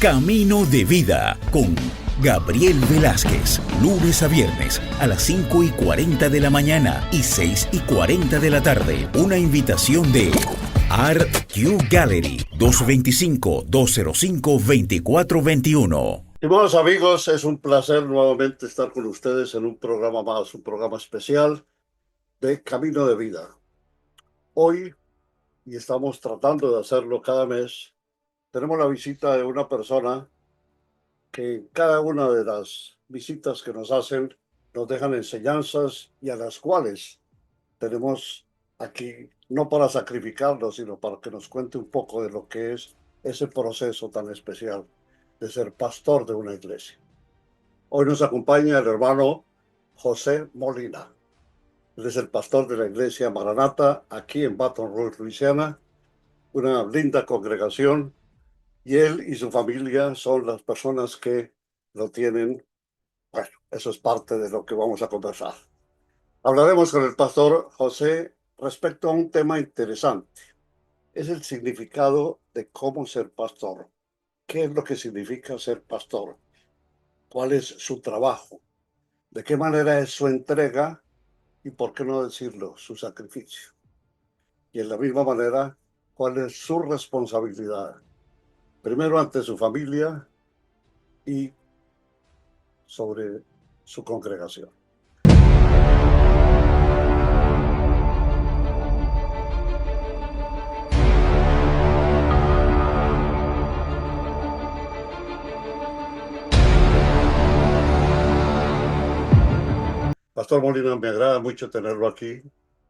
Camino de Vida con Gabriel Velázquez, lunes a viernes a las 5:40 de la mañana y 6:40 de la tarde. Una invitación de Art Q Gallery, 225-205-2421. Estimados amigos, es un placer nuevamente estar con ustedes en un programa más, un programa especial de Camino de Vida. Hoy, y estamos tratando de hacerlo cada mes, tenemos la visita de una persona que en cada una de las visitas que nos hacen nos dejan enseñanzas y a las cuales tenemos aquí no para sacrificarnos, sino para que nos cuente un poco de lo que es ese proceso tan especial de ser pastor de una iglesia. Hoy nos acompaña el hermano José Molina. Él es el pastor de la iglesia Maranata aquí en Baton Rouge, Luisiana, una linda congregación, y él y su familia son las personas que lo tienen. Bueno, eso es parte de lo que vamos a conversar. Hablaremos con el pastor José respecto a un tema interesante. Es el significado de cómo ser pastor. ¿Qué es lo que significa ser pastor? ¿Cuál es su trabajo? ¿De qué manera es su entrega? Y por qué no decirlo, su sacrificio. Y en la misma manera, ¿cuál es su responsabilidad? Primero ante su familia y sobre su congregación. Pastor Molina, me agrada mucho tenerlo aquí.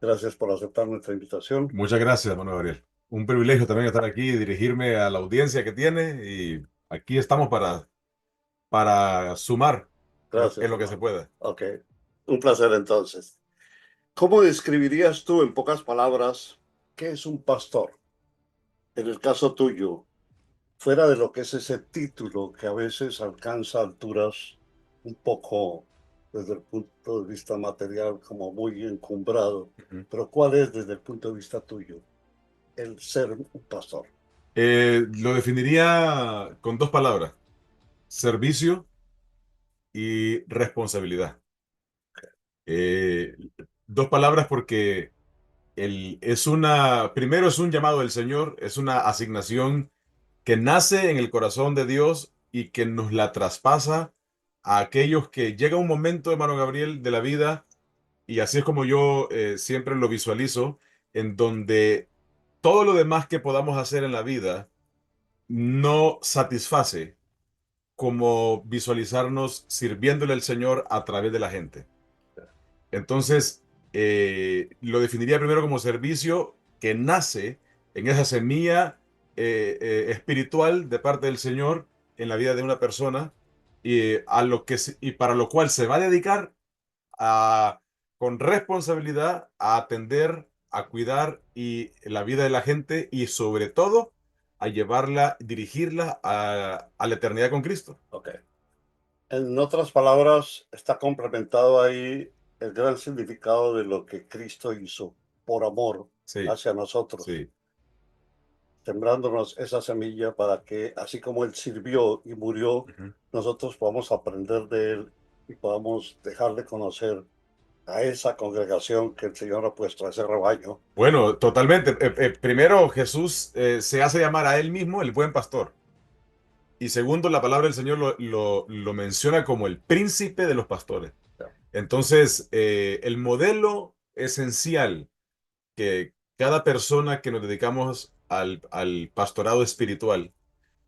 Gracias por aceptar nuestra invitación. Muchas gracias, hermano Gabriel. Un privilegio también estar aquí y dirigirme a la audiencia que tiene, y aquí estamos para sumar Gracias, en lo que se hermano. pueda. Ok, un placer entonces. ¿Cómo describirías tú en pocas palabras qué es un pastor? En el caso tuyo, fuera de lo que es ese título que a veces alcanza alturas un poco desde el punto de vista material como muy encumbrado, pero ¿cuál es desde el punto de vista tuyo el ser un pastor? Lo definiría con dos palabras: servicio y responsabilidad. Eh, Dos palabras porque primero es un llamado del Señor, es una asignación que nace en el corazón de Dios y que nos la traspasa a aquellos que llega un momento, hermano Gabriel, de la vida, y así es como yo siempre lo visualizo, en donde todo lo demás que podamos hacer en la vida no satisface como visualizarnos sirviéndole al Señor a través de la gente. Entonces, lo definiría primero como servicio que nace en esa semilla espiritual de parte del Señor en la vida de una persona, y para lo cual se va a dedicar a, con responsabilidad, a atender, a cuidar y la vida de la gente, y sobre todo a llevarla, dirigirla a la eternidad con Cristo. Ok. En otras palabras, está complementado ahí el gran significado de lo que Cristo hizo por amor Sí, hacia nosotros, sí. sembrándonos esa semilla para que, así como Él sirvió y murió, Ujú. nosotros podamos aprender de Él y podamos dejarle conocer a esa congregación que el Señor ha puesto, a ese rebaño. Bueno, totalmente. Primero, Jesús se hace llamar a él mismo el buen pastor. Y segundo, la palabra del Señor lo menciona como el príncipe de los pastores. Entonces, el modelo esencial que cada persona que nos dedicamos al pastorado espiritual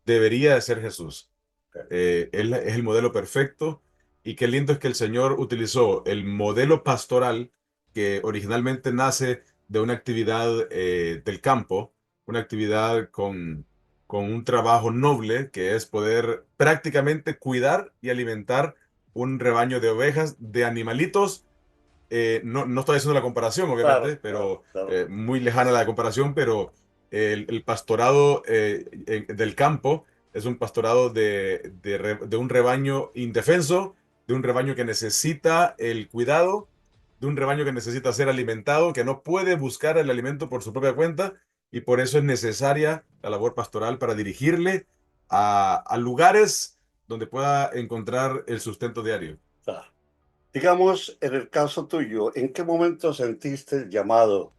debería de ser Jesús. Él es el modelo perfecto, y qué lindo es que el Señor utilizó el modelo pastoral que originalmente nace de una actividad del campo, una actividad con un trabajo noble que es poder prácticamente cuidar y alimentar un rebaño de ovejas, de animalitos. No estoy haciendo la comparación, obviamente, Claro, claro, pero claro. muy lejana la comparación, pero el pastorado del campo es un pastorado de un rebaño indefenso, de un rebaño que necesita el cuidado, de un rebaño que necesita ser alimentado, que no puede buscar el alimento por su propia cuenta, y por eso es necesaria la labor pastoral para dirigirle a lugares donde pueda encontrar el sustento diario. Ah, digamos, en el caso tuyo, ¿en qué momento sentiste el llamado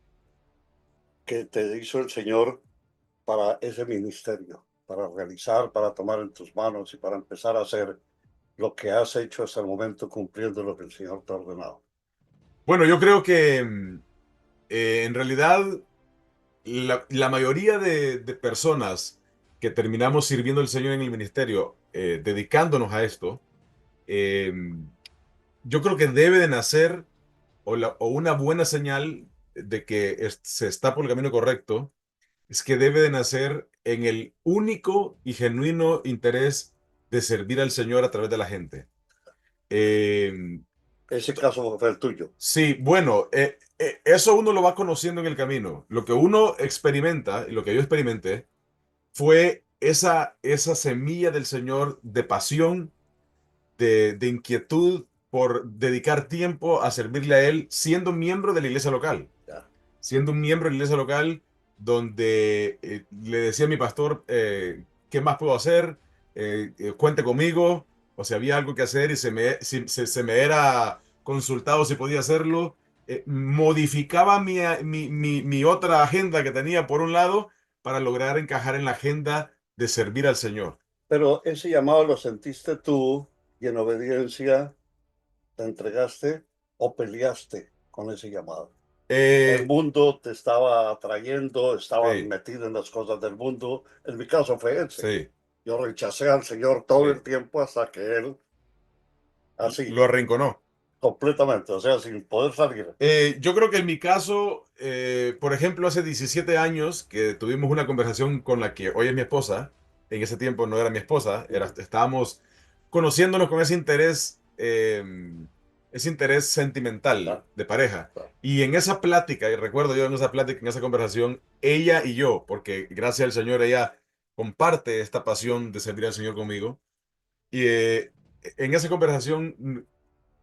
que te hizo el Señor para ese ministerio, para realizar, para tomar en tus manos y para empezar a hacer lo que has hecho hasta el momento, cumpliendo lo que el Señor te ha ordenado? Bueno, yo creo que en realidad la mayoría de personas que terminamos sirviendo al Señor en el ministerio, dedicándonos a esto, eh, yo creo que debe de nacer o una buena señal de que se está por el camino correcto, es que debe de nacer en el único y genuino interés de servir al Señor a través de la gente. Eh, Ese caso fue el tuyo. sí, bueno, eso uno lo va conociendo en el camino. Lo que uno experimenta, y lo que yo experimenté, fue esa semilla del Señor de pasión, de inquietud por dedicar tiempo a servirle a Él, siendo miembro de la iglesia local. Ya. Siendo un miembro de la iglesia local, donde le decía a mi pastor, ¿qué más puedo hacer? Cuente conmigo. O si había algo que hacer y se me era consultado si podía hacerlo, modificaba mi otra agenda que tenía por un lado para lograr encajar en la agenda de servir al Señor. Pero ese llamado lo sentiste tú y en obediencia te entregaste o peleaste con ese llamado. El Eh, mundo te estaba atrayendo, estabas sí, metido en las cosas del mundo. En mi caso fue ese. sí, Yo rechacé al Señor todo el sí. tiempo hasta que Él, así, Lo arrinconó. completamente, o sea, sin poder salir. Yo creo que en mi caso, por ejemplo, hace 17 años que tuvimos una conversación con la que hoy es mi esposa, en ese tiempo no era mi esposa, estábamos conociéndonos con ese interés sentimental Ah, de pareja. ah, Y en esa plática, y recuerdo yo en esa plática, en esa conversación, ella y yo, porque gracias al Señor ella comparte esta pasión de servir al Señor conmigo, y en esa conversación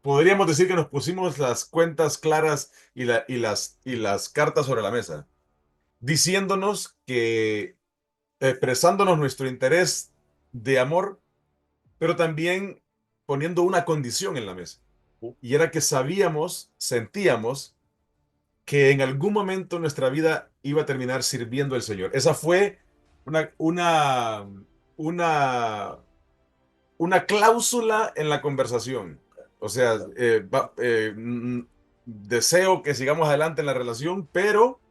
podríamos decir que nos pusimos las cuentas claras y las cartas sobre la mesa, diciéndonos que, expresándonos nuestro interés de amor, pero también poniendo una condición en la mesa. Y era que sentíamos que en algún momento nuestra vida iba a terminar sirviendo al Señor. Esa fue una, una, una una cláusula en la conversación. O sea, deseo que sigamos adelante en la relación, pero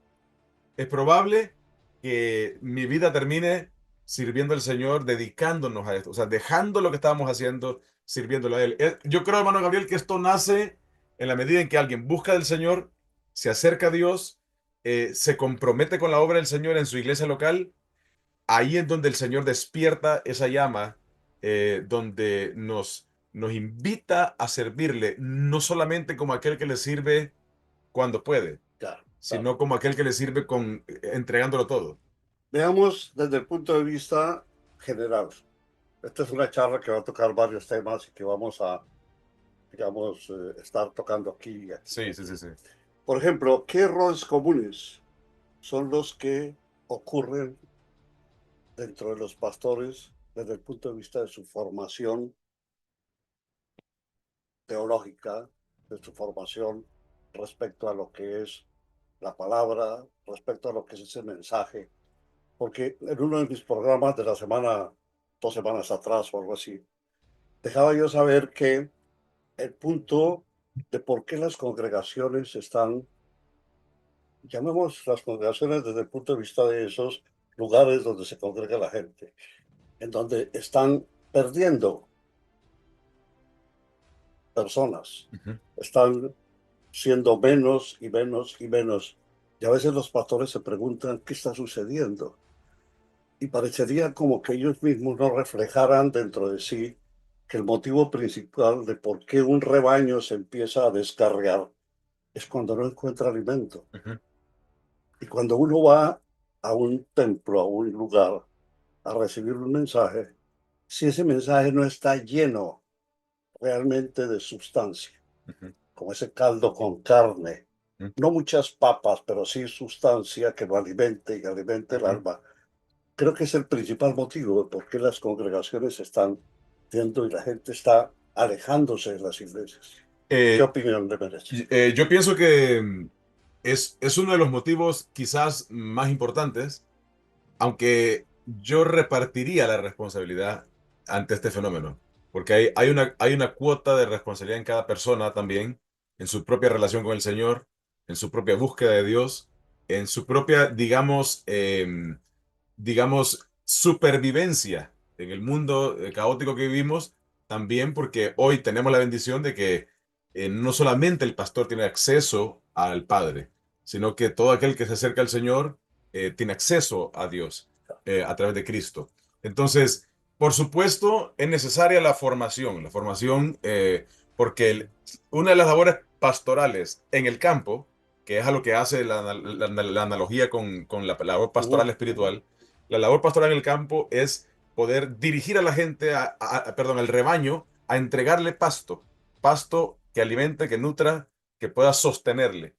es probable que mi vida termine sirviendo al Señor, dedicándonos a esto, o sea, dejando lo que estábamos haciendo, sirviéndolo a Él. Yo creo, hermano Gabriel, que esto nace en la medida en que alguien busca del Señor, se acerca a Dios, se compromete con la obra del Señor en su iglesia local. Ahí es donde el Señor despierta esa llama, donde nos invita a servirle, no solamente como aquel que le sirve cuando puede, ya, claro. sino como aquel que le sirve entregándolo todo. Veamos desde el punto de vista general. Esta es una charla que va a tocar varios temas y que vamos a, digamos, estar tocando aquí y aquí y Sí, sí, aquí. sí, sí. Por ejemplo, ¿qué errores comunes son los que ocurren dentro de los pastores desde el punto de vista de su formación teológica, de su formación respecto a lo que es la palabra, respecto a lo que es ese mensaje? Porque en uno de mis programas de la semana, 2 semanas atrás o algo así, dejaba yo saber que el punto de por qué las congregaciones están, llamemos las congregaciones desde el punto de vista de esos lugares donde se congrega la gente, en donde están perdiendo personas, Ujú, están siendo menos y menos y menos. Y a veces los pastores se preguntan qué está sucediendo. Y parecería como que ellos mismos no reflejaran dentro de sí que el motivo principal de por qué un rebaño se empieza a descarriar es cuando no encuentra alimento. ujú, Y cuando uno va a un templo, a un lugar, a recibir un mensaje, si ese mensaje no está lleno realmente de sustancia, ujú, como ese caldo con carne, ujú, no muchas papas, pero sí sustancia que lo alimente y alimente el ujú. alma, creo que es el principal motivo de por qué las congregaciones se están yendo y la gente está alejándose de las iglesias. ¿Qué Eh, opinión le merece? yo pienso que es uno de los motivos quizás más importantes, aunque yo repartiría la responsabilidad ante este fenómeno, porque hay una cuota de responsabilidad en cada persona también, en su propia relación con el Señor, en su propia búsqueda de Dios, en su propia, digamos, supervivencia en el mundo caótico que vivimos, también porque hoy tenemos la bendición de que no solamente el pastor tiene acceso al Padre, sino que todo aquel que se acerca al Señor tiene acceso a Dios a través de Cristo. Entonces, por supuesto, es necesaria la formación porque una de las labores pastorales en el campo, que es a lo que hace la analogía con la labor pastoral espiritual, la labor pastoral en el campo es poder dirigir a la gente, perdón, al rebaño, a entregarle pasto, pasto que alimente, que nutra, que pueda sostenerle.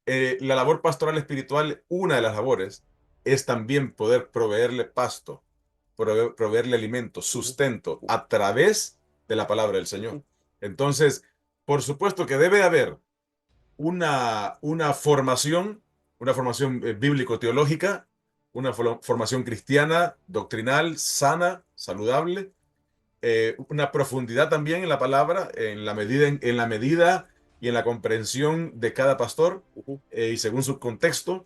La labor pastoral espiritual, una de las labores, es también poder proveerle pasto, proveerle alimento, sustento a través de la palabra del Señor. Entonces, por supuesto que debe haber una una formación bíblico-teológica, una formación cristiana, doctrinal, sana, saludable, una profundidad también en la palabra, en la medida y en la comprensión de cada pastor y según su contexto,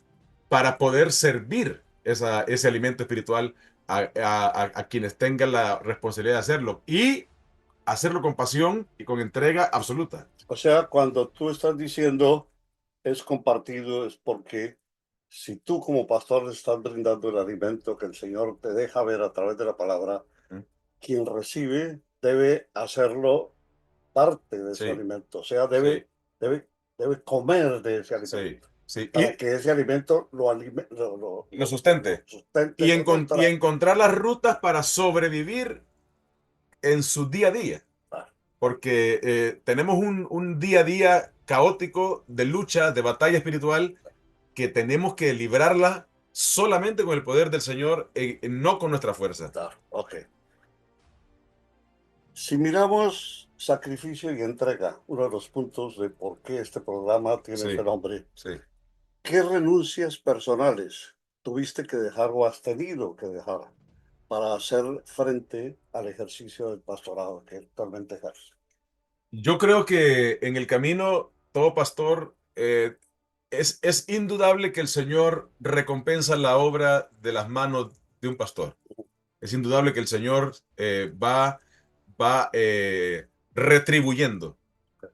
para poder servir ese alimento espiritual a quienes tengan la responsabilidad de hacerlo y hacerlo con pasión y con entrega absoluta. O sea, cuando tú estás diciendo es compartido, es porque si tú como pastor le estás brindando el alimento que el Señor te deja ver a través de la palabra, quien recibe debe hacerlo parte de ese Sí, alimento, o sea, sí, debe comer de ese sí, alimento, sí. para que ese alimento Lo lo sustente. sustente, lo Y nutra. encontrar las rutas para sobrevivir en su día a día. Porque tenemos un día a día caótico de lucha, de batalla espiritual, que tenemos que librarla solamente con el poder del Señor, no con nuestra fuerza. Ok. Si miramos sacrificio y entrega, uno de los puntos de por qué este programa tiene ese Sí, nombre, sí. ¿qué renuncias personales tuviste que dejar o has tenido que dejar para hacer frente al ejercicio del pastorado que actualmente ejerce? Yo creo que en el camino, todo pastor, es indudable que el Señor recompensa la obra de las manos de un pastor. Es indudable que el Señor va retribuyendo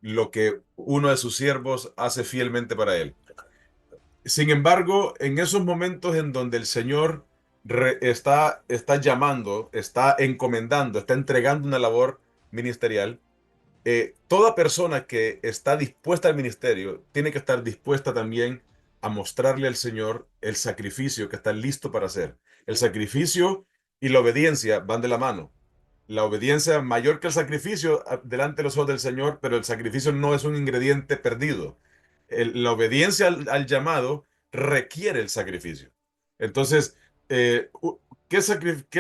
lo que uno de sus siervos hace fielmente para él. Sin embargo, en esos momentos en donde el Señor está llamando, está encomendando, está entregando una labor ministerial, toda persona que está dispuesta al ministerio tiene que estar dispuesta también a mostrarle al Señor el sacrificio que está listo para hacer. El sacrificio y la obediencia van de la mano. La obediencia mayor que el sacrificio delante de los ojos del Señor, pero el sacrificio no es un ingrediente perdido. La obediencia al llamado requiere el sacrificio. Entonces, ¿qué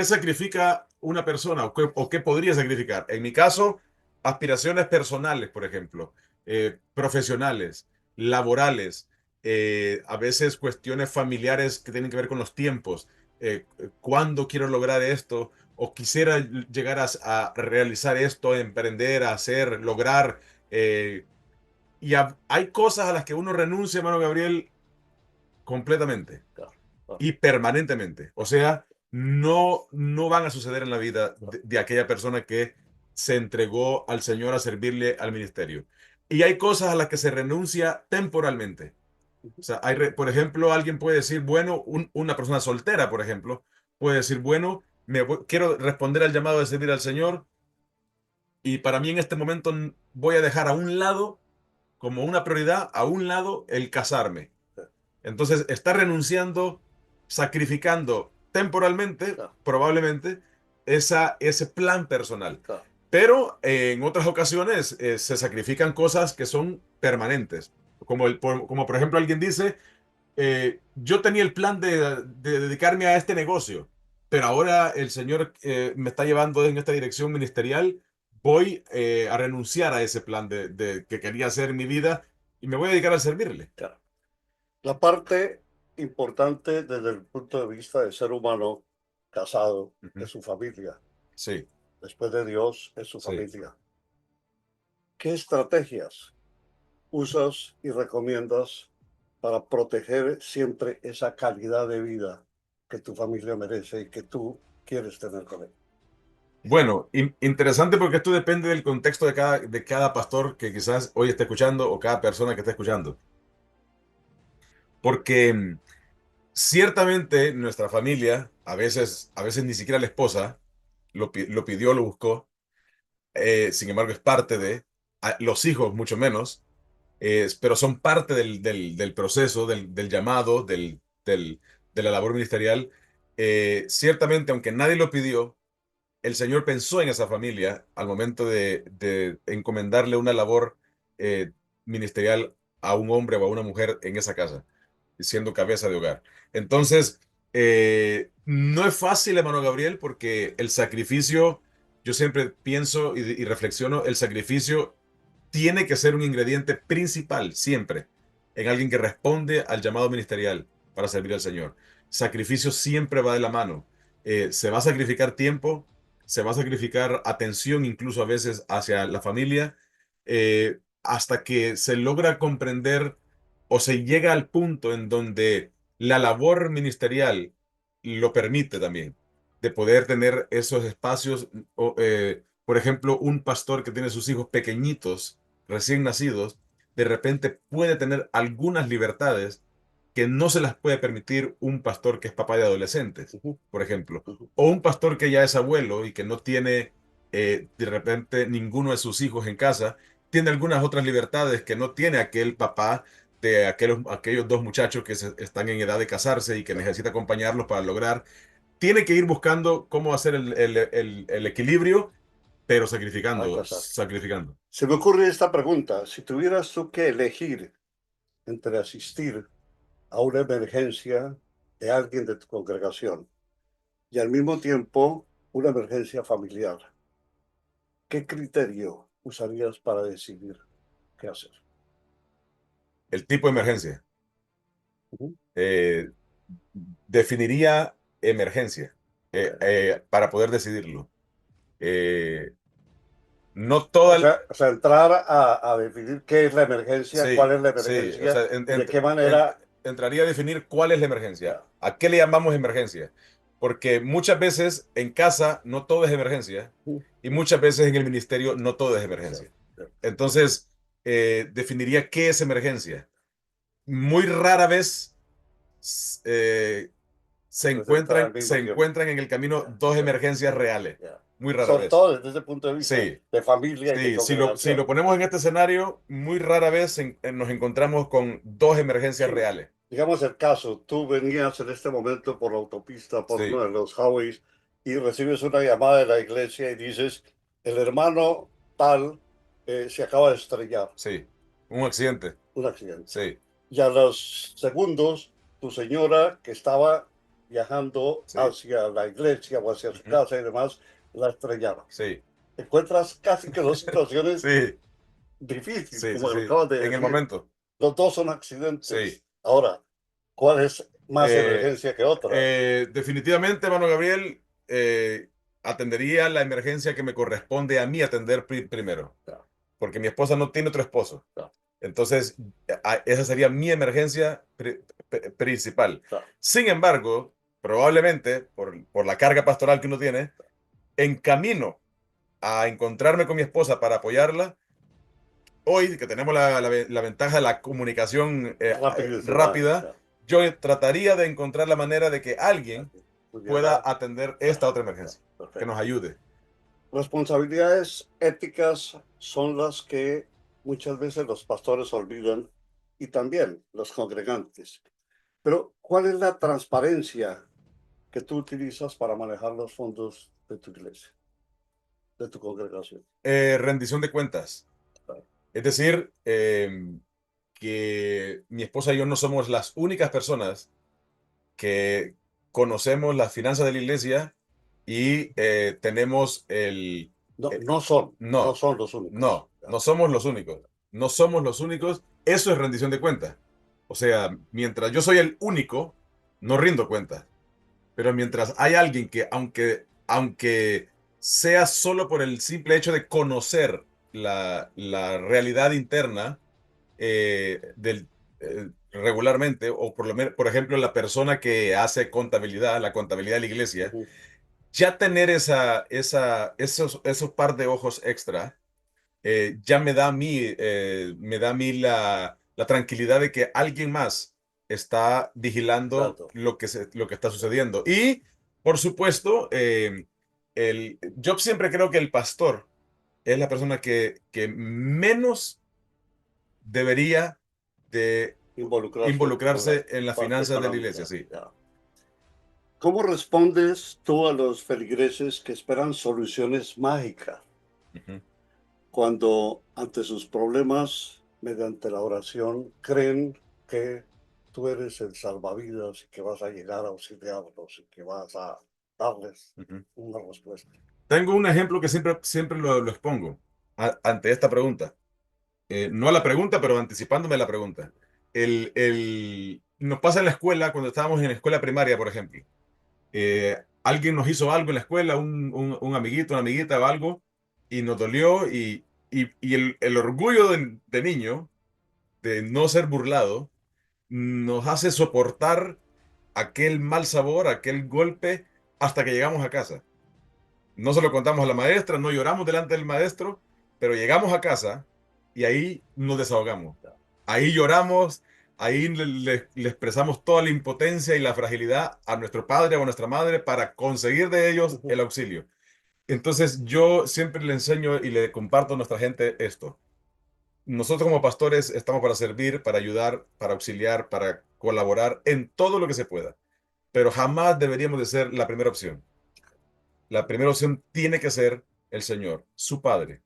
sacrifica una persona o qué podría sacrificar? En mi caso, aspiraciones personales, por ejemplo, profesionales, laborales, a veces cuestiones familiares que tienen que ver con los tiempos. ¿Cuándo quiero lograr esto? O quisiera llegar a realizar esto, emprender, hacer, lograr. Hay cosas a las que uno renuncia, hermano Gabriel, completamente Claro, claro, y permanentemente. O sea, no van a suceder en la vida de aquella persona que se entregó al Señor a servirle al ministerio. Y hay cosas a las que se renuncia temporalmente. O sea, por ejemplo, alguien puede decir, bueno, una persona soltera, por ejemplo, puede decir, bueno, quiero responder al llamado de servir al Señor y para mí en este momento voy a dejar a un lado, como una prioridad, a un lado el casarme. Entonces está renunciando, sacrificando temporalmente, claro, probablemente, ese plan personal. claro. Pero en otras ocasiones se sacrifican cosas que son permanentes. Como por ejemplo alguien dice, yo tenía el plan de dedicarme a este negocio, pero ahora el Señor me está llevando en esta dirección ministerial, voy a renunciar a ese plan que quería hacer en mi vida y me voy a dedicar a servirle. Claro. La parte importante desde el punto de vista del ser humano casado Ujú. es su familia. Sí, Después de Dios es su sí. familia. ¿Qué estrategias usas y recomiendas para proteger siempre esa calidad de vida que tu familia merece y que tú quieres tener con él? Bueno, interesante porque esto depende del contexto de cada pastor que quizás hoy esté escuchando o cada persona que esté escuchando. Porque ciertamente nuestra familia, a veces ni siquiera la esposa lo pidió, lo buscó, sin embargo es parte los hijos mucho menos, pero son parte del proceso, del llamado, de la labor ministerial. Ciertamente, aunque nadie lo pidió, el Señor pensó en esa familia al momento de encomendarle una labor eh, ministerial a un hombre o a una mujer en esa casa, siendo cabeza de hogar. Entonces, no es fácil, hermano Gabriel, porque el sacrificio, yo siempre pienso y reflexiono, el sacrificio tiene que ser un ingrediente principal siempre en alguien que responde al llamado ministerial para servir al Señor. Sacrificio siempre va de la mano. Se va a sacrificar tiempo, se va a sacrificar atención incluso a veces hacia la familia, hasta que se logra comprender o se llega al punto en donde la labor ministerial lo permite también, de poder tener esos espacios. Por ejemplo, un pastor que tiene sus hijos pequeñitos, recién nacidos, de repente puede tener algunas libertades que no se las puede permitir un pastor que es papá de adolescentes, Ujú, por ejemplo, ujú. o un pastor que ya es abuelo y que no tiene de repente ninguno de sus hijos en casa, tiene algunas otras libertades que no tiene aquel papá de aquellos dos muchachos que están en edad de casarse y que Claro, necesita acompañarlos para lograr. Tiene que ir buscando cómo hacer el equilibrio, pero hay que sacrificando, hacer. sacrificando. Se me ocurre esta pregunta. Si tuvieras tú que elegir entre asistir a una emergencia de alguien de tu congregación y al mismo tiempo una emergencia familiar, ¿qué criterio usarías para decidir qué hacer? El tipo de emergencia. Ujú. eh, Definiría emergencia Ok. para poder decidirlo. Eh, no toda, O sea, entrar a definir qué es la emergencia, sí, cuál es la sí, o sea, emergencia y de qué manera. entraría a definir cuál es la emergencia, Ya, a qué le llamamos emergencia, porque muchas veces en casa no todo es emergencia y muchas veces en el ministerio no todo es emergencia. cierto, cierto. Entonces, definiría qué es emergencia. Muy rara vez eh, se Se presenta al encuentran, se mismo tiempo. encuentran en el camino Ya, dos ya, emergencias reales. ya. Muy rara Sobre vez. todo desde ese punto de vista Sí, de familia y de sí. Si lo congregación. ponemos en este escenario, muy rara vez nos encontramos con dos emergencias Sí, reales. digamos el caso, tú venías en este momento por la autopista, por uno Sí, de los highways, y recibes una llamada de la iglesia y dices, el hermano tal se acaba de estrellar, sí. Un accidente. un accidente. Sí, Y a los segundos, tu señora que estaba viajando sí. hacia la iglesia o hacia su Ujú. casa y demás, la estrellaron. Sí, Encuentras casi que dos situaciones sí, difíciles, sí, sí, como lo sí. acabas de En el decir. momento. Los dos son Sí. accidentes. Ahora, ¿cuál es más Eh, emergencia que otra? Definitivamente, hermano Gabriel, atendería la emergencia que me corresponde a mí atender primero, Ya, porque mi esposa no tiene otro esposo. ya, Entonces, esa sería mi emergencia principal. ya. Sin embargo, probablemente, por la carga pastoral que uno tiene, en camino a encontrarme con mi esposa para apoyarla, hoy que tenemos la ventaja de la comunicación Rapidísima. rápida, Ya, yo trataría de encontrar la manera de que ya. alguien Muy bien, pueda atender ya, esta otra ya, emergencia, que nos perfecto. ayude. Responsabilidades éticas son las que muchas veces los pastores olvidan y también los congregantes. Pero, ¿cuál es la transparencia que tú utilizas para manejar los fondos de tu iglesia, de tu congregación? Rendición de cuentas. Es decir, que mi esposa y yo no somos las únicas personas que conocemos las finanzas de la iglesia y tenemos No, eh, no no, son los únicos. no somos los únicos. No somos los únicos. Eso es rendición de cuentas. O sea, mientras yo soy el único, no rindo cuentas. Pero mientras hay alguien que, aunque sea solo por el simple hecho de conocer la realidad interna regularmente, o por lo menos, por ejemplo, la persona que hace contabilidad, la contabilidad de la iglesia, Ujú. ya tener esos par de ojos extra, ya me da a mí la tranquilidad de que alguien más está vigilando Exacto. lo que está sucediendo. Y, por supuesto, yo siempre creo que el pastor es la persona que menos debería de Involucrarse con la involucrarse en las parte finanzas de la iglesia, económica. sí. Ya. ¿Cómo respondes tú a los feligreses que esperan soluciones mágicas Ujú, cuando ante sus problemas, mediante la oración, creen que tú eres el salvavidas y que vas a llegar a auxiliarlos y que vas a darles ujú. una respuesta? Tengo un ejemplo que siempre lo expongo ante esta pregunta. No a la pregunta, pero anticipándome a la pregunta. Nos pasa en la escuela, cuando estábamos en la escuela primaria, por ejemplo. Alguien nos hizo algo en la escuela, un amiguito, una amiguita o algo, y nos dolió, y el orgullo de niño, de no ser burlado, nos hace soportar aquel mal sabor, aquel golpe, hasta que llegamos a casa. No se lo contamos a la maestra, no lloramos delante del maestro, pero llegamos a casa y ahí nos desahogamos. Ahí lloramos, ahí le expresamos toda la impotencia y la fragilidad a nuestro padre o a nuestra madre para conseguir de ellos Ujú. el auxilio. Entonces yo siempre le enseño y le comparto a nuestra gente esto. Nosotros como pastores estamos para servir, para ayudar, para auxiliar, para colaborar en todo lo que se pueda, pero jamás deberíamos de ser la primera opción. La primera opción tiene que ser el Señor, su Padre,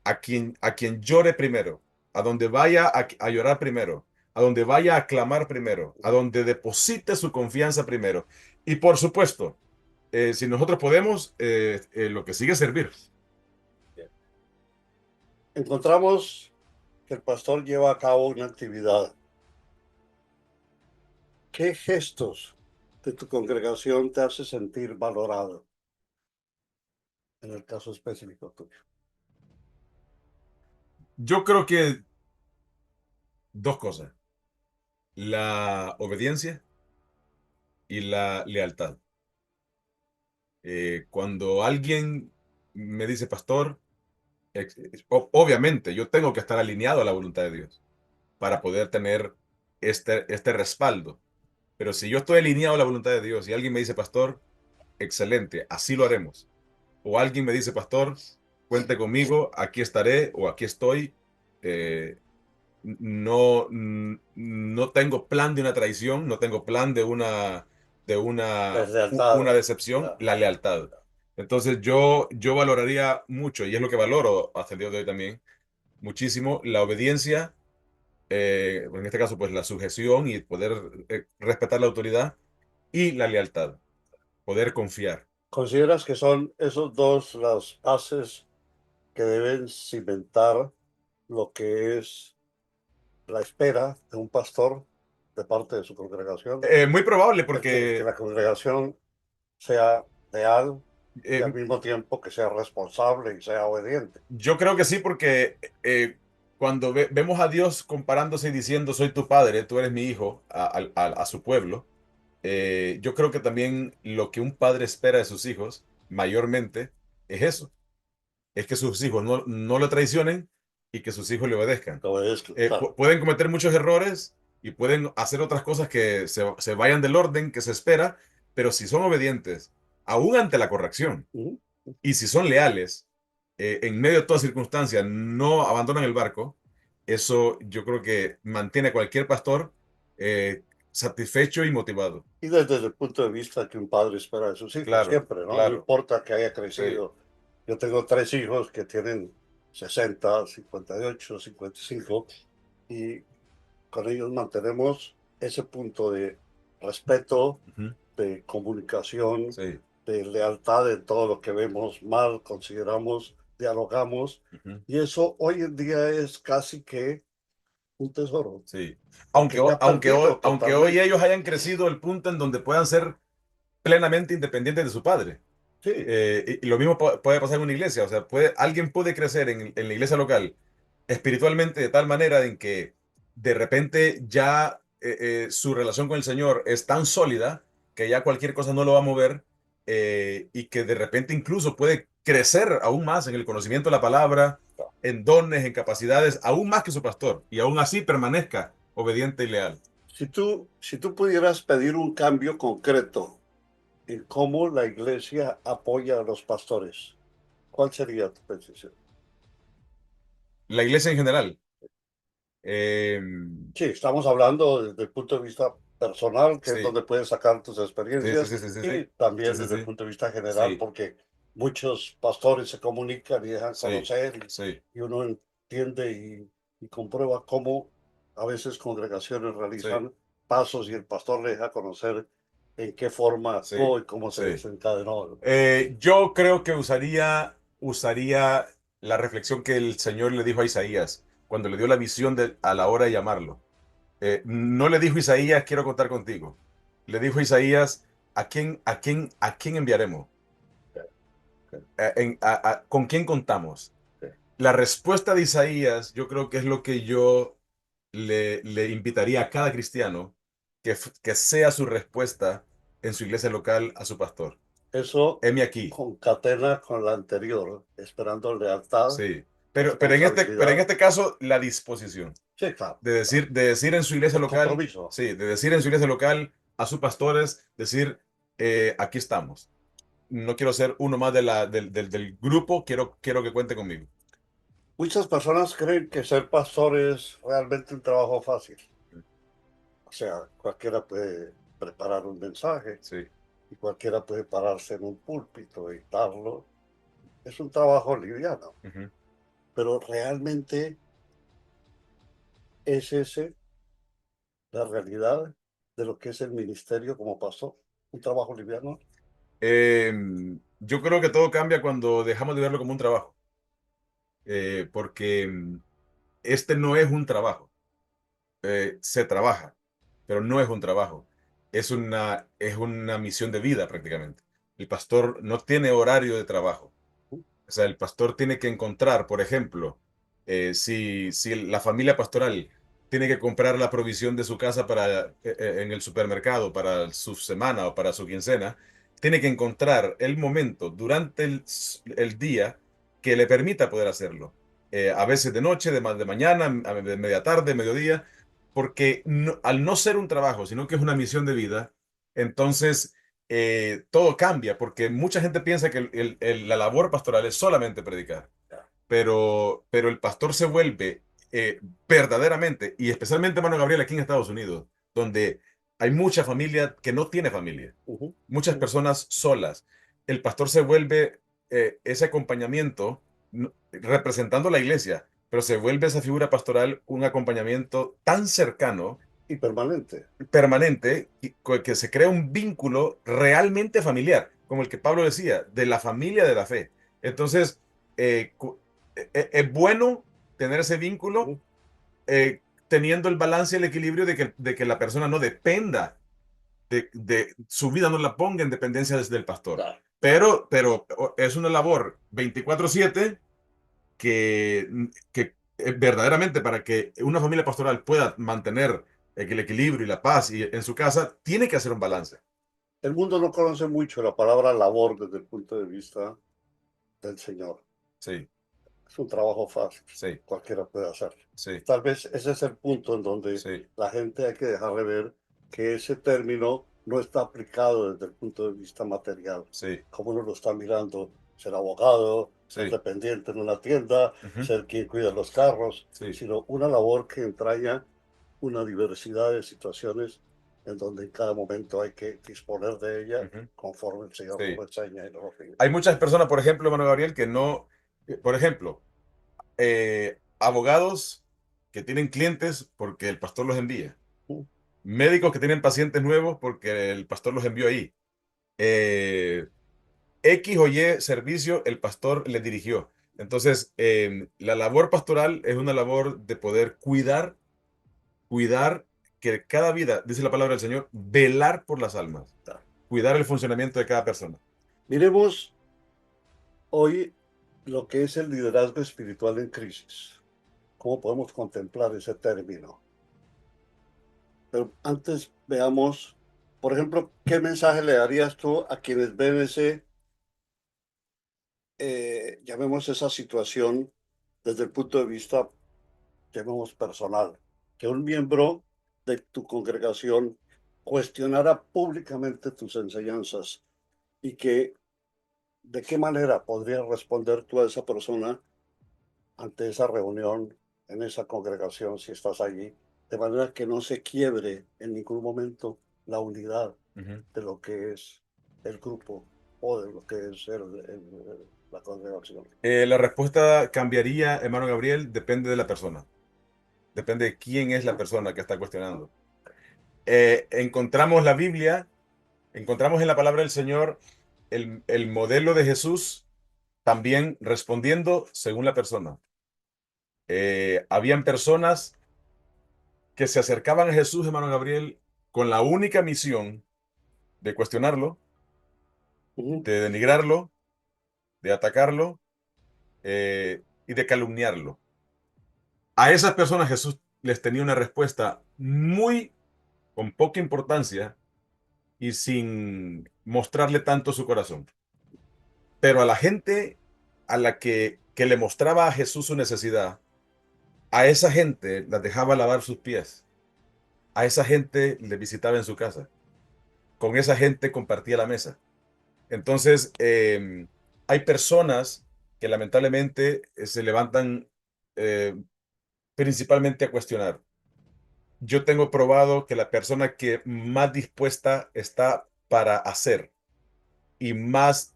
a quien llore primero, a donde vaya a llorar primero, a donde vaya a clamar primero, a donde deposite su confianza primero. Y por supuesto, si nosotros podemos, lo que sigue es servir. Encontramos que el pastor lleva a cabo una actividad. ¿Qué gestos de tu congregación te hace sentir valorado en el caso específico tuyo? Yo creo que dos cosas, la obediencia y la lealtad. Cuando alguien me dice, pastor, obviamente yo tengo que estar alineado a la voluntad de Dios para poder tener este respaldo. Pero si yo estoy alineado a la voluntad de Dios y alguien me dice, pastor, excelente, así lo haremos. O alguien me dice, pastor, cuente conmigo, aquí estaré o aquí estoy. eh, no tengo plan de una traición, no tengo plan de una Deslealtad. decepción, Ya. la lealtad. Entonces yo valoraría mucho, y es lo que valoro hasta el día de hoy también, muchísimo, la obediencia, en este caso pues la sujeción y poder respetar la autoridad y la lealtad, poder confiar. ¿Consideras que son esos dos las bases que deben cimentar lo que es la espera de un pastor de parte de su congregación? Muy probable Que porque la congregación sea leal y al eh, mismo tiempo que sea responsable y sea obediente. yo creo que sí, porque cuando vemos a Dios comparándose y diciendo, soy tu padre, tú eres mi hijo, a su pueblo, yo creo que también lo que un padre espera de sus hijos, mayormente, es eso, es que sus hijos no lo traicionen y que sus hijos le obedezcan. Que obedezca, claro. Pueden cometer muchos errores y pueden hacer otras cosas que se vayan del orden que se espera, pero si son obedientes, aún ante la corrección, Ujú. y si son leales, en medio de toda circunstancia, no abandonan el barco, eso yo creo que mantiene a cualquier pastor satisfecho y motivado. Y desde el punto de vista que un padre espera de sus hijos, Claro, siempre, ¿no? No claro, importa que haya sí. crecido. Yo tengo tres hijos que tienen 60, 58, 55 y con ellos mantenemos ese punto de respeto, Ujú. de comunicación, Sí. de lealtad en todo lo que vemos mal, consideramos, dialogamos, Ujú. y eso hoy en día es casi que un tesoro, Sí. porque se ha perdido Aunque hoy totalmente. ellos hayan crecido al punto en donde puedan ser plenamente independientes de su padre. Sí, Y lo mismo puede pasar en una iglesia. O sea, alguien puede crecer en la iglesia local espiritualmente de tal manera en que de repente ya su relación con el Señor es tan sólida que ya cualquier cosa no lo va a mover, y que de repente incluso puede crecer aún más en el conocimiento de la palabra, en dones, en capacidades, aún más que su pastor, y aún así permanezca obediente y leal. si tú pudieras pedir un cambio concreto en cómo la iglesia apoya a los pastores, ¿cuál sería tu petición? La iglesia en general. eh, Sí, estamos hablando desde el punto de vista personal, que es sí, donde puedes sacar tus sí, sí, experiencias, sí, sí, sí, y sí, sí, también sí, desde el sí, punto de vista general, sí, porque muchos pastores se comunican y dejan sí, conocer, sí, y uno entiende y comprueba cómo a veces congregaciones sí, realizan pasos y el pastor le deja conocer en qué forma sí, actuó y cómo se sí. desencadenó. Yo creo que usaría la reflexión que el Señor le dijo a Isaías cuando le dio la visión a la hora de llamarlo. No le dijo Isaías, quiero contar contigo. Le dijo Isaías, a quién enviaremos? ¿Con quién contamos? La respuesta de Isaías, yo creo que es lo que yo le invitaría a cada cristiano que sea su respuesta en su iglesia local a su pastor. Eso Heme aquí. concatena con la anterior, esperando lealtad, Sí, pero en responsabilidad. este caso, la disposición Sí, claro, de decir en su iglesia el local, compromiso. sí, de decir en su iglesia local a sus pastores, decir, aquí estamos. No quiero ser uno más del grupo, quiero que cuente conmigo. Muchas personas creen que ser pastor es realmente un trabajo fácil. O sea, cualquiera puede preparar un mensaje Sí. y cualquiera puede pararse en un púlpito y darlo. Es un trabajo liviano, Ujú. pero realmente es ese la realidad de lo que es el ministerio como pastor. Un trabajo liviano. Yo creo que todo cambia cuando dejamos de verlo como un trabajo, porque este no es un trabajo. Se trabaja, pero no es un trabajo. Es una misión de vida prácticamente. El pastor no tiene horario de trabajo. O sea, el pastor tiene que encontrar, por ejemplo, si la familia pastoral tiene que comprar la provisión de su casa en el supermercado para su semana o para su quincena, tiene que encontrar el momento durante el día que le permita poder hacerlo. A veces de noche, de mañana, de media tarde, mediodía, porque al no ser un trabajo, sino que es una misión de vida, entonces todo cambia, porque mucha gente piensa que la labor pastoral es solamente predicar, pero el pastor se vuelve verdaderamente, y especialmente, hermano Gabriel, aquí en Estados Unidos, donde hay mucha familia que no tiene familia, Ujú. muchas personas solas. El pastor se vuelve ese acompañamiento representando la iglesia, pero se vuelve esa figura pastoral un acompañamiento tan cercano, Y permanente. permanente, que se crea un vínculo realmente familiar, como el que Pablo decía, de la familia de la fe. Entonces, es bueno tener ese vínculo, Ujú. teniendo el balance y el equilibrio de que la persona no dependa de su vida, no la ponga en dependencia desde el pastor. Claro. Pero es una labor 24/7 que verdaderamente, para que una familia pastoral pueda mantener el equilibrio y la paz en su casa, tiene que hacer un balance. El mundo no conoce mucho la palabra labor desde el punto de vista del Señor. Sí, Es un trabajo fácil, sí, cualquiera puede hacerlo. sí, Tal vez ese es el punto en donde sí, la gente hay que dejar de ver que ese término no está aplicado desde el punto de vista material, sí, como uno lo está mirando, ser abogado, ser sí, dependiente en una tienda, ujú, ser quien cuida los carros, sí, sino una labor que entraña una diversidad de situaciones en donde en cada momento hay que disponer de ella ujú, conforme el Señor sí. lo enseña y lo rige. Hay muchas personas, por ejemplo, hermano Gabriel, que no, por ejemplo, abogados que tienen clientes porque el pastor los envía. médicos que tienen pacientes nuevos porque el pastor los envió ahí. Eh, X o Y servicio, el pastor les dirigió. Entonces, la labor pastoral es una labor de poder cuidar que cada vida, dice la palabra del Señor, velar por las almas, cuidar el funcionamiento de cada persona. Miremos hoy lo que es el liderazgo espiritual en crisis. ¿Cómo podemos contemplar ese término? Pero antes veamos, por ejemplo, ¿qué mensaje le darías tú a quienes ven ese, llamemos esa situación desde el punto de vista, llamemos personal? Que un miembro de tu congregación cuestionara públicamente tus enseñanzas y que de qué manera podrías responder tú a esa persona ante esa reunión, en esa congregación, si estás allí, de manera que no se quiebre en ningún momento la unidad de lo que es el grupo o de lo que es la congregación. La respuesta cambiaría, hermano Gabriel, depende de la persona. Depende de quién es la persona que está cuestionando. Encontramos la Biblia, encontramos en la palabra del Señor el modelo de Jesús también respondiendo según la persona. Habían personas que se acercaban a Jesús, hermano Gabriel, con la única misión de cuestionarlo, de denigrarlo, de atacarlo y de calumniarlo. A esas personas Jesús les tenía una respuesta muy con poca importancia y sin mostrarle tanto su corazón. Pero a la gente a la que le mostraba a Jesús su necesidad, a esa gente las dejaba lavar sus pies. A esa gente le visitaba en su casa. Con esa gente compartía la mesa. Entonces, hay personas que lamentablemente se levantan eh, principalmente a cuestionar. Yo tengo probado que la persona que más dispuesta está para hacer y más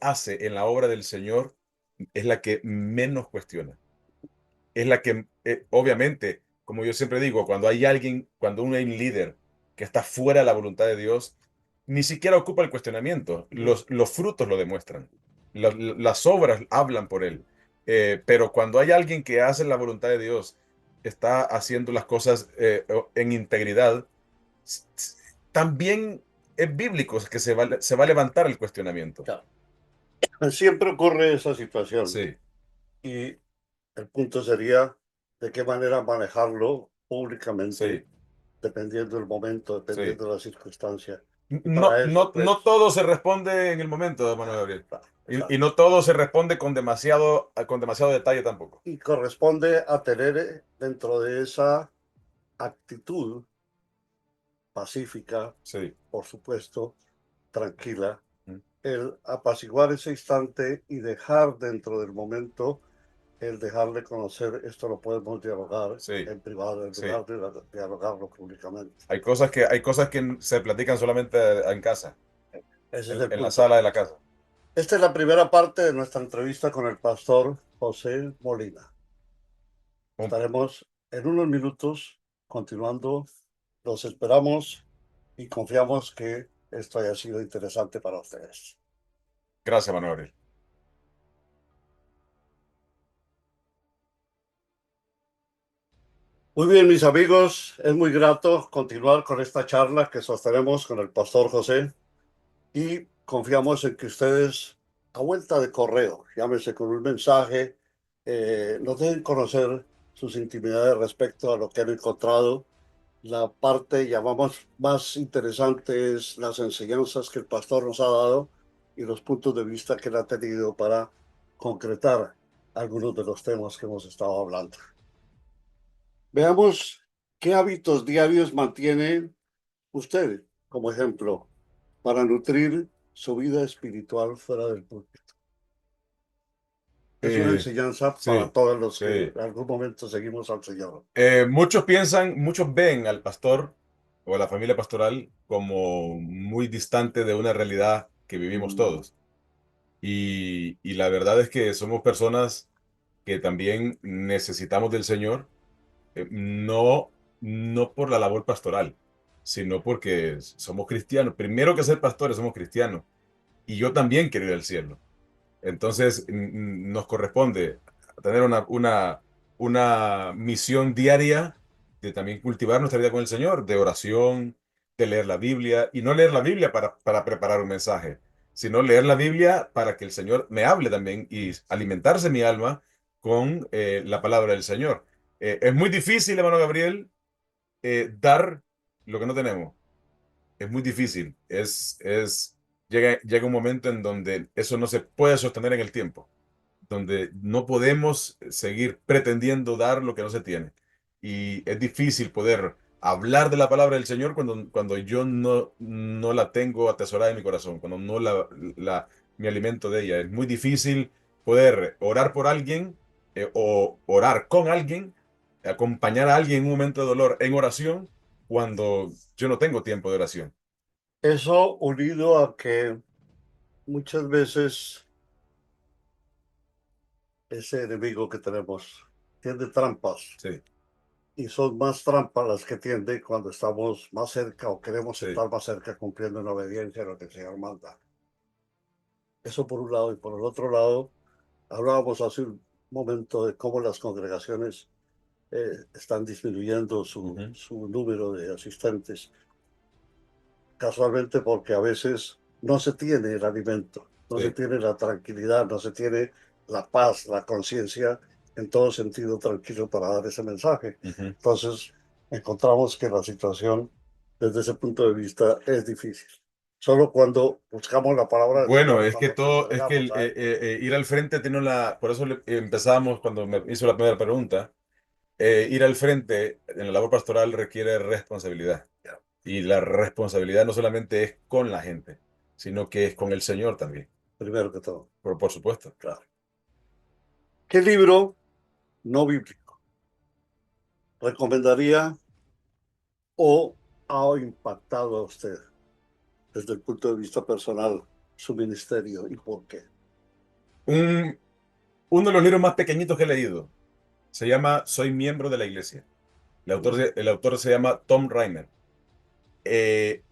hace en la obra del Señor es la que menos cuestiona. Es la que, obviamente, como yo siempre digo, cuando un líder que está fuera de la voluntad de Dios, ni siquiera ocupa el cuestionamiento. Los frutos lo demuestran. Las obras hablan por él. Pero cuando hay alguien que hace la voluntad de Dios, está haciendo las cosas en integridad, también es bíblico que se va a levantar el cuestionamiento. Claro. Siempre ocurre esa situación Sí, y el punto sería de qué manera manejarlo públicamente, sí, dependiendo del momento, sí. dependiendo de la circunstancia. Y No, para eso, pues, no todo se responde en el momento, Manuel Gabriel. Y exacto. no todo se responde con demasiado detalle tampoco. Y corresponde a tener dentro de esa actitud pacífica, Sí. por supuesto, tranquila, Mm. el apaciguar ese instante y dejar dentro del momento el dejarle conocer esto lo podemos dialogar Sí, en privado en sí. lugar de dialogarlo públicamente. Hay cosas que se platican solamente en casa, Ese es el en la punto. sala de la casa. Esta es la primera parte de nuestra entrevista con el pastor José Molina. Un- Estaremos en unos minutos continuando. Los esperamos y confiamos que esto haya sido interesante para ustedes. Gracias, Manuel Gabriel. Muy bien, mis amigos, es muy grato continuar con esta charla que sostenemos con el pastor José y confiamos en que ustedes, a vuelta de correo, llámese con un mensaje, nos dejen conocer sus intimidades respecto a lo que han encontrado. La parte, llamamos, más interesante es las enseñanzas que el pastor nos ha dado y los puntos de vista que él ha tenido para concretar algunos de los temas que hemos estado hablando. Veamos qué hábitos diarios mantiene usted, como ejemplo, para nutrir su vida espiritual fuera del púlpito. Es una Eh, enseñanza para sí, todos los que sí. en algún momento seguimos al Señor. Muchos ven al pastor o a la familia pastoral como muy distante de una realidad que vivimos todos. Y la verdad es que somos personas que también necesitamos del Señor. No no por la labor pastoral, sino porque somos cristianos. Primero que ser pastores, somos cristianos. Y yo también quiero ir al cielo. Entonces, nos corresponde tener una misión diaria de también cultivar nuestra vida con el Señor, de oración, de leer la Biblia, y no leer la Biblia para preparar un mensaje, sino leer la Biblia para que el Señor me hable también y alimentarse mi alma con la palabra del Señor. Es muy difícil, hermano Gabriel, dar lo que no tenemos. Es muy difícil. Llega un momento en donde eso no se puede sostener en el tiempo, donde no podemos seguir pretendiendo dar lo que no se tiene. Y es difícil poder hablar de la palabra del Señor cuando yo no la tengo atesorada en mi corazón, cuando no me alimento de ella. Es muy difícil poder orar por alguien o orar con alguien, acompañar a alguien en un momento de dolor en oración cuando yo no tengo tiempo de oración. Eso unido a que muchas veces ese enemigo que tenemos tiende trampas Sí, y son más trampas las que tiende cuando estamos más cerca o queremos sí. estar más cerca cumpliendo en obediencia a lo que el Señor manda. Eso por un lado. Y por el otro lado, hablábamos hace un momento de cómo las congregaciones están disminuyendo Ujú. su número de asistentes, casualmente porque a veces no se tiene el alimento, no se Sí. tiene la tranquilidad, no se tiene la paz, la conciencia en todo sentido tranquilo para dar ese mensaje. Ujú. Entonces, encontramos que la situación desde ese punto de vista es difícil. Solo cuando buscamos la palabra del Bueno, Señor, es que cuando nos todo, es que entregamos a Él. ir al frente tiene por eso empezamos cuando me hizo la primera pregunta, ir al frente en la labor pastoral requiere responsabilidad. Y la responsabilidad no solamente es con la gente, sino que es con el Señor también, Primero que todo, por supuesto. claro. ¿Qué libro no bíblico recomendaría o ha impactado a usted desde el punto de vista personal su ministerio y por qué? Un, Uno de los libros más pequeñitos que he leído se llama Soy miembro de la iglesia. El autor se llama Tom Rainer. Eh,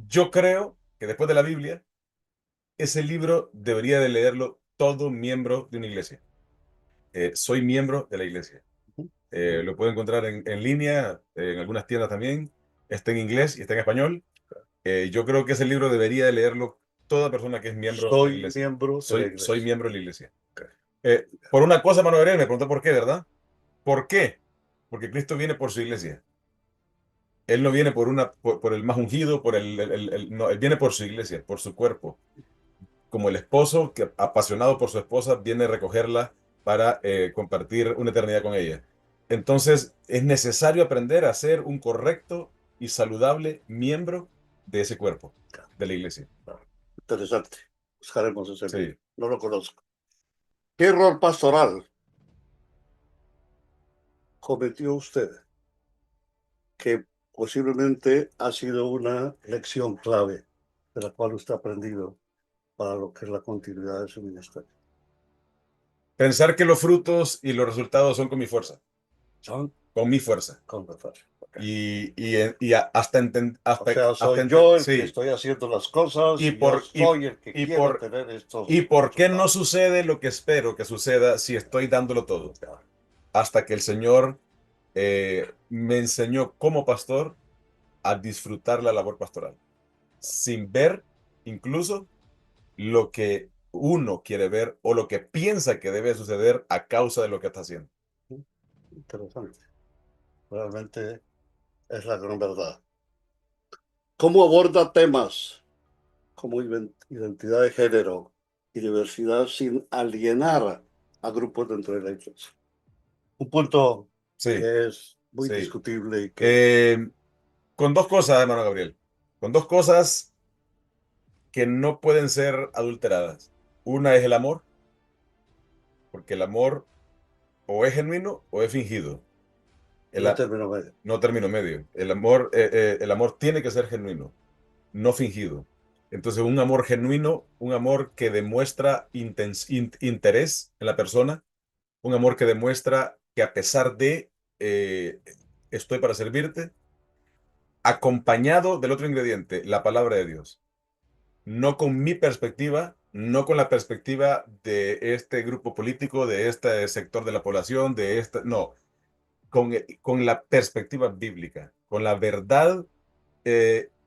yo creo que después de la Biblia, ese libro debería de leerlo todo miembro de una iglesia. Soy miembro de la iglesia. Lo puedo encontrar en línea, en algunas tiendas también. Está en inglés y está en español. Yo creo que ese libro debería de leerlo toda persona que es miembro de la Soy iglesia. miembro de la Soy iglesia. miembro de la iglesia. Por una cosa, Manuel Gabriel, me preguntó por qué, ¿verdad? ¿Por qué? Porque Cristo viene por su iglesia. Él no viene por el más ungido, no, él viene por su iglesia, por su cuerpo. Como el esposo que, apasionado por su esposa, viene a recogerla para compartir una eternidad con ella. Entonces, es necesario aprender a ser un correcto y saludable miembro de ese cuerpo, de la iglesia. Interesante. Buscaremos ese libro. Sí. No lo conozco. ¿Qué error pastoral cometió usted que posiblemente ha sido una lección clave de la cual usted ha aprendido para lo que es la continuidad de su ministerio? Pensar que los frutos y los resultados son con mi fuerza, Son con mi fuerza. con referencia. Okay. O sea, soy yo el que Sí. estoy haciendo las cosas Y y yo por, y, soy el que y quiero por, tener estos ¿Y por qué no resultados. sucede lo que espero que suceda si estoy dándolo todo? Ya. Hasta que el Señor me enseñó como pastor a disfrutar la labor pastoral, sin ver incluso lo que uno quiere ver o lo que piensa que debe suceder a causa de lo que está haciendo. Interesante. Realmente es la gran verdad. ¿Cómo aborda temas como identidad de género y diversidad sin alienar a grupos dentro de la iglesia? Un punto Sí, que es muy sí. discutible y que Eh, con dos cosas, hermano Gabriel, con dos cosas que no pueden ser adulteradas. Una es el amor, porque el amor o es genuino o es fingido. El, no a- termino medio. no término medio. El amor tiene que ser genuino, no fingido. Entonces, un amor genuino, un amor que demuestra interés en la persona, un amor que demuestra que a pesar de, eh, estoy para servirte, acompañado del otro ingrediente, la palabra de Dios. No con mi perspectiva, no con la perspectiva de este grupo político, de este sector de la población, de esta, no, con la perspectiva bíblica, con la verdad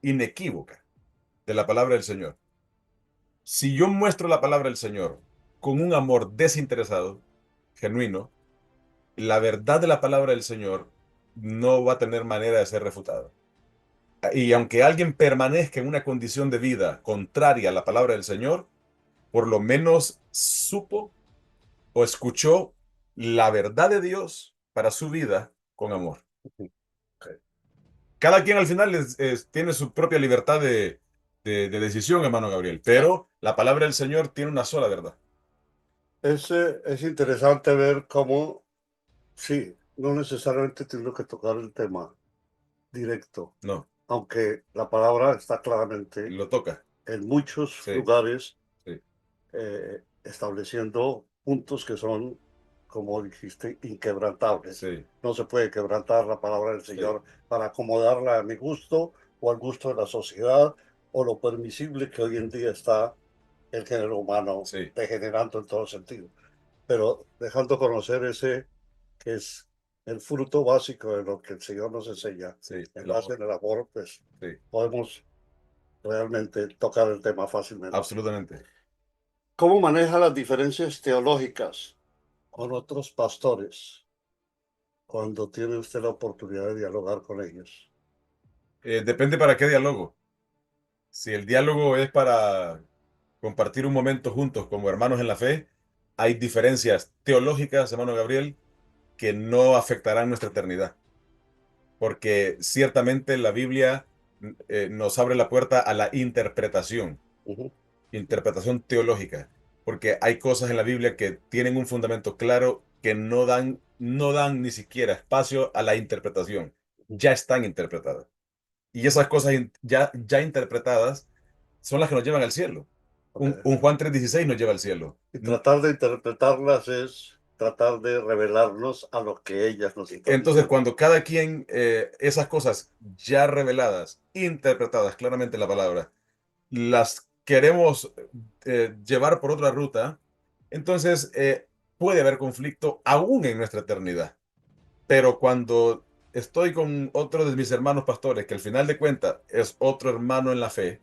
inequívoca de la palabra del Señor. Si yo muestro la palabra del Señor con un amor desinteresado, genuino, la verdad de la palabra del Señor no va a tener manera de ser refutada. Y aunque alguien permanezca en una condición de vida contraria a la palabra del Señor, por lo menos supo o escuchó la verdad de Dios para su vida con amor. Cada quien al final tiene su propia libertad de decisión, hermano Gabriel, pero la palabra del Señor tiene una sola verdad. Es interesante ver cómo, sí, no necesariamente tengo que tocar el tema directo, No, aunque la palabra está claramente lo toca. en muchos Sí, lugares sí, estableciendo puntos que son, como dijiste, inquebrantables. sí, No se puede quebrantar la palabra del sí, Señor para acomodarla a mi gusto o al gusto de la sociedad o lo permisible que hoy en día está el género humano sí, degenerando en todo sentido. Pero dejando conocer ese que es el fruto básico de lo que el Señor nos enseña, sí, en el base amor. en el amor, pues Sí, podemos realmente tocar el tema fácilmente. absolutamente. ¿Cómo maneja las diferencias teológicas con otros pastores cuando tiene usted la oportunidad de dialogar con ellos? Depende para qué diálogo. Si el diálogo es para compartir un momento juntos como hermanos en la fe, hay diferencias teológicas, hermano Gabriel, que no afectarán nuestra eternidad. Porque ciertamente la Biblia nos abre la puerta a la interpretación, Ujú, interpretación teológica, porque hay cosas en la Biblia que tienen un fundamento claro que no dan ni siquiera espacio a la interpretación, ujú. ya están interpretadas. Y esas cosas ya interpretadas son las que nos llevan al cielo. Ok. Un Juan 3:16 nos lleva al cielo. Y tratar de interpretarlas es tratar de revelarnos a lo que ellas nos están Entonces, diciendo. cuando cada quien, esas cosas ya reveladas, interpretadas claramente en la palabra, las queremos llevar por otra ruta, entonces puede haber conflicto aún en nuestra eternidad. Pero cuando estoy con otro de mis hermanos pastores, que al final de cuentas es otro hermano en la fe,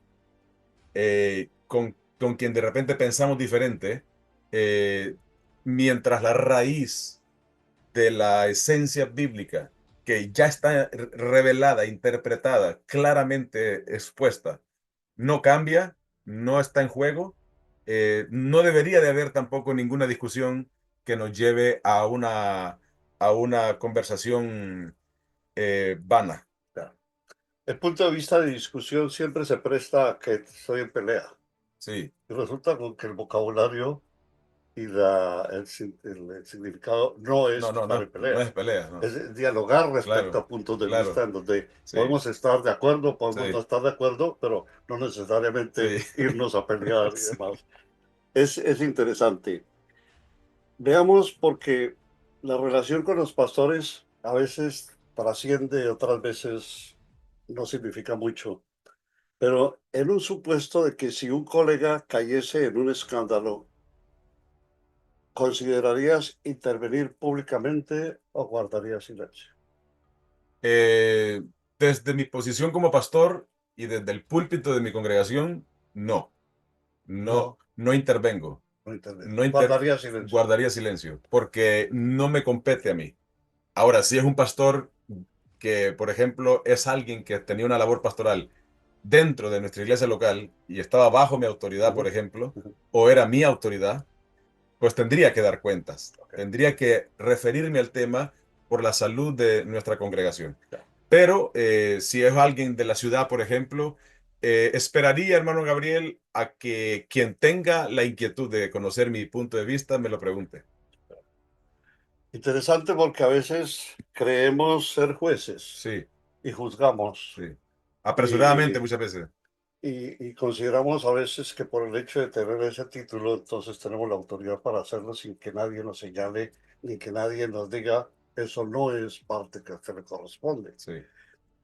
con quien de repente pensamos diferente, eh, mientras la raíz de la esencia bíblica, que ya está revelada, interpretada, claramente expuesta, no cambia, no está en juego, no debería de haber tampoco ninguna discusión que nos lleve a una conversación vana. Ya. El punto de vista de discusión siempre se presta a que estoy en pelea. Sí, Y resulta con que el vocabulario y el significado no no, es no, estar en no, no pelea. es pelea, no. Es dialogar respecto Claro, a puntos de vista claro, en donde sí, podemos estar de acuerdo, podemos no sí, estar de acuerdo, pero no necesariamente sí, irnos a pelear y sí. demás. Es interesante. Veamos porque la relación con los pastores a veces trasciende, otras veces no significa mucho. Pero en un supuesto de que si un colega cayese en un escándalo, ¿considerarías intervenir públicamente o guardarías silencio? Eh, Desde mi posición como pastor y desde el púlpito de mi congregación, no, no, No, no intervengo, no intervenir. no Guardaría silencio. guardaría silencio, porque no me compete a mí. Ahora, si es un pastor que, por ejemplo, es alguien que tenía una labor pastoral dentro de nuestra iglesia local y estaba bajo mi autoridad, por Ujú, ejemplo, ujú. o era mi autoridad, pues tendría que dar cuentas, Ok, tendría que referirme al tema por la salud de nuestra congregación. ya. Pero si es alguien de la ciudad, por ejemplo, esperaría, hermano Gabriel, a que quien tenga la inquietud de conocer mi punto de vista me lo pregunte. Interesante porque a veces creemos ser jueces Sí, y juzgamos sí. y, Apresuradamente muchas veces. y consideramos a veces que por el hecho de tener ese título, entonces tenemos la autoridad para hacerlo sin que nadie nos señale ni que nadie nos diga. eso no es parte que le corresponde. Sí.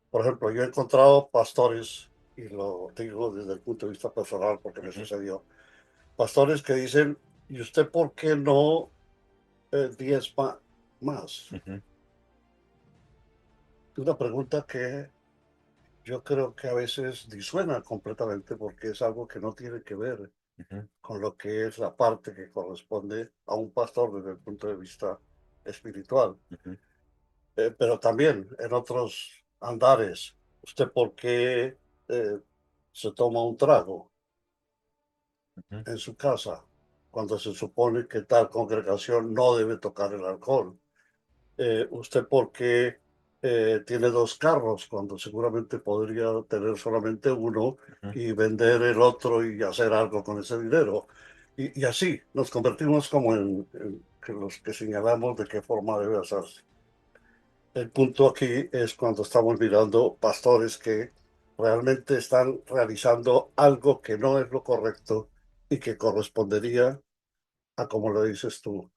Por ejemplo, yo he encontrado pastores, y lo digo desde el punto de vista personal porque me Ujú. sucedió, pastores que dicen, ¿y usted por qué no diezma más? Ujú. Una pregunta que yo creo que a veces disuena completamente porque es algo que no tiene que ver Ujú. con lo que es la parte que corresponde a un pastor desde el punto de vista espiritual. Ujú. Pero también en otros andares, ¿usted por qué se toma un trago Ujú. en su casa cuando se supone que tal congregación no debe tocar el alcohol? ¿Usted por qué tiene dos carros cuando seguramente podría tener solamente uno Ujú. y vender el otro y hacer algo con ese dinero? Y así nos convertimos como en que los que señalamos de qué forma debe hacerse. El punto aquí es cuando estamos mirando pastores que realmente están realizando algo que no es lo correcto y que correspondería a como lo dices tú.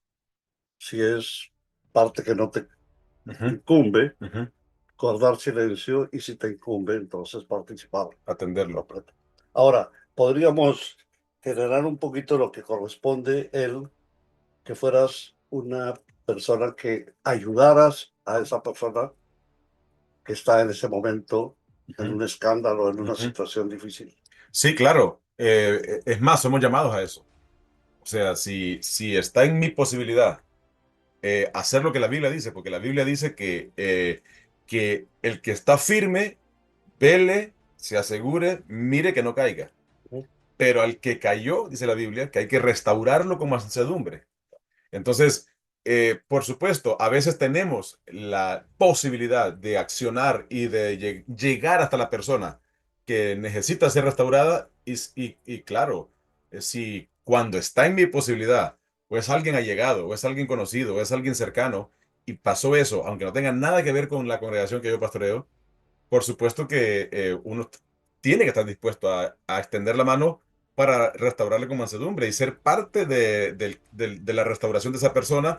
Si es parte que no te Ujú. incumbe, Ujú. guardar silencio, y si te incumbe, entonces participar Atenderlo. completo. Ahora, podríamos generar un poquito lo que corresponde el que fueras una persona que ayudaras a esa persona que está en ese momento en Ujú. un escándalo, en una Ujú. situación difícil. Sí, claro. Es más, somos llamados a eso. O sea, si está en mi posibilidad hacer lo que la Biblia dice, porque la Biblia dice que el que está firme, vele, se asegure, mire que no caiga. Ujú. Pero al que cayó, dice la Biblia, que hay que restaurarlo con mansedumbre. Entonces, por supuesto, a veces tenemos la posibilidad de accionar y de llegar hasta la persona que necesita ser restaurada y claro, si cuando está en mi posibilidad, o es alguien allegado, o es alguien conocido, o es alguien cercano, y pasó eso, aunque no tenga nada que ver con la congregación que yo pastoreo, por supuesto que uno tiene que estar dispuesto a extender la mano para restaurarle con mansedumbre y ser parte de la restauración de esa persona,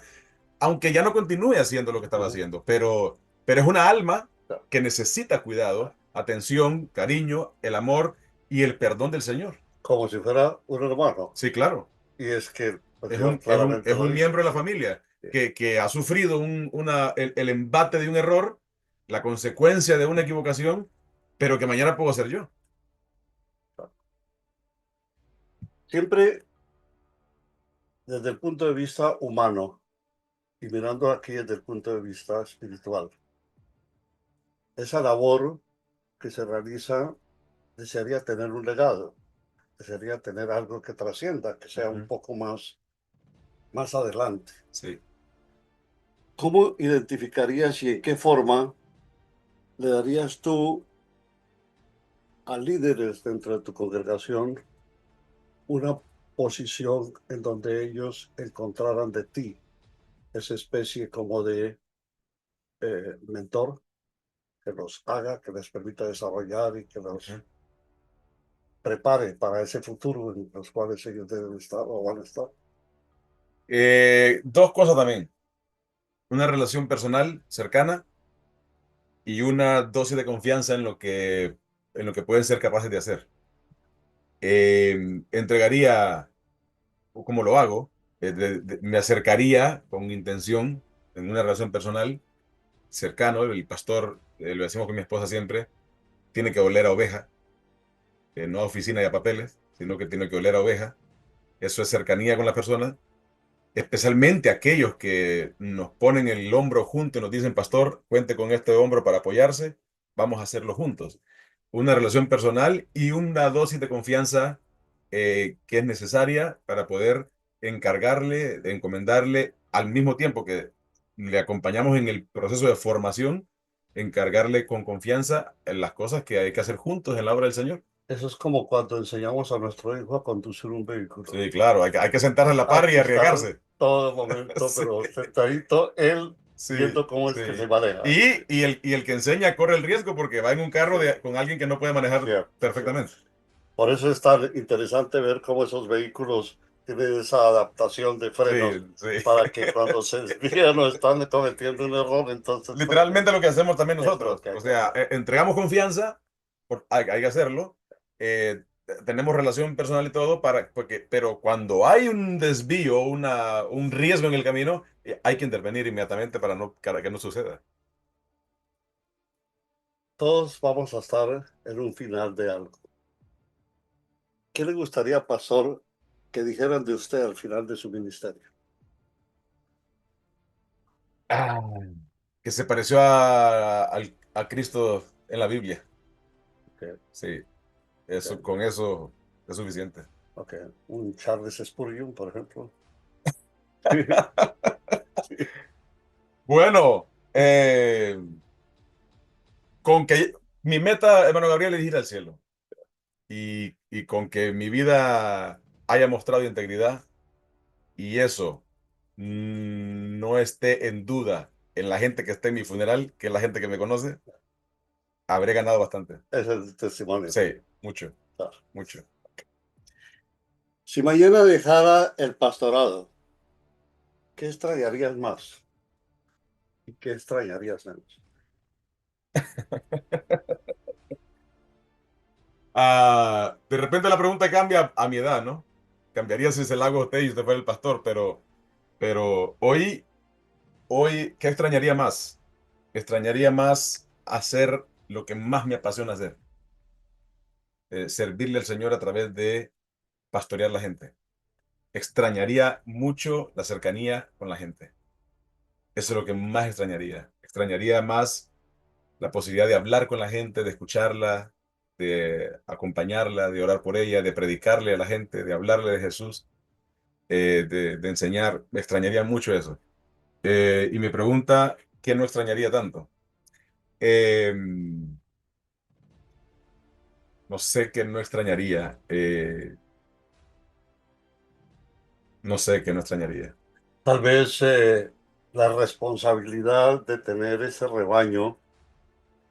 aunque ya no continúe haciendo lo que estaba Ujú. haciendo. Pero es una alma que necesita cuidado, atención, cariño, el amor y el perdón del Señor. Como si fuera un hermano. Sí, claro. Y es que el Es Señor un, es un, claramente es lo un dice. miembro de la Sí, familia sí. que ha sufrido el embate de un error, la consecuencia de una equivocación, pero que mañana puedo ser yo. Siempre desde el punto de vista humano y mirando aquí desde el punto de vista espiritual. Esa labor que se realiza desearía tener un legado, desearía tener algo que trascienda, que sea un Ujú. poco más adelante. Sí. ¿Cómo identificarías y en qué forma le darías tú a líderes dentro de tu congregación una posición en donde ellos encontraran de ti esa especie como de mentor que los haga, que les permita desarrollar y que los Ujú. prepare para ese futuro en los cuales ellos deben estar o van a estar? Dos cosas también. Una relación personal cercana y una dosis de confianza en lo que pueden ser capaces de hacer. Entregaría, o como lo hago, me acercaría con intención en una relación personal cercano. El pastor, lo decimos con mi esposa siempre, tiene que oler a oveja, no a oficina y a papeles, sino que tiene que oler a oveja. Eso es cercanía con las personas, especialmente aquellos que nos ponen el hombro juntos y nos dicen, pastor, cuente con este hombro para apoyarse, vamos a hacerlo juntos. Una relación personal y una dosis de confianza que es necesaria para poder encargarle, encomendarle al mismo tiempo que le acompañamos en el proceso de formación, encargarle con confianza en las cosas que hay que hacer juntos en la obra del Señor. Eso es como cuando enseñamos a nuestro hijo a conducir un vehículo. Sí, claro, hay que sentarse en la Hay par y que estar arriesgarse. todo momento, Sí. pero sentadito, él Sí, viendo cómo es que se sí. maneja. Y el que enseña corre el riesgo porque va en un carro Sí, con alguien que no puede manejar cierto, cierto. perfectamente. Por eso es tan interesante ver cómo esos vehículos tienen esa adaptación de frenos Sí, sí. para que cuando se desvían o están cometiendo un error, entonces Literalmente lo que hacemos también es lo nosotros. que hay O que sea, hacer. entregamos confianza, hay que hacerlo. Tenemos relación personal y todo, pero cuando hay un desvío, un riesgo en el camino, hay que intervenir inmediatamente para que no suceda. Todos vamos a estar en un final de algo. ¿Qué le gustaría, pastor, que dijeran de usted al final de su ministerio? Ah, que se pareció a Cristo en la Biblia. Ok, Sí, ok, con eso es suficiente. ok. Un Charles Spurgeon, por ejemplo. Bueno, con que mi meta, hermano Gabriel, es ir al cielo. Y con que mi vida haya mostrado integridad y eso no esté en duda en la gente que esté en mi funeral, que es la gente que me conoce, habré ganado bastante. Ese es el testimonio. Sí, mucho, Claro. mucho. Si mañana dejara el pastorado, ¿qué extrañarías más? ¿Y qué extrañarías menos? De repente la pregunta cambia a mi edad, ¿no? Cambiaría si se la hago a usted y usted fuera el pastor, pero hoy, ¿qué extrañaría más? Extrañaría más hacer lo que más me apasiona hacer, servirle al Señor a través de pastorear la gente. Extrañaría mucho la cercanía con la gente. Eso es lo que más extrañaría. Extrañaría más la posibilidad de hablar con la gente, de escucharla, de acompañarla, de orar por ella, de predicarle a la gente, de hablarle de Jesús, de enseñar. Me extrañaría mucho eso. Y me pregunta, ¿qué no extrañaría tanto? Eh, no sé qué no extrañaría. No sé qué no extrañaría. Tal vez la responsabilidad de tener ese rebaño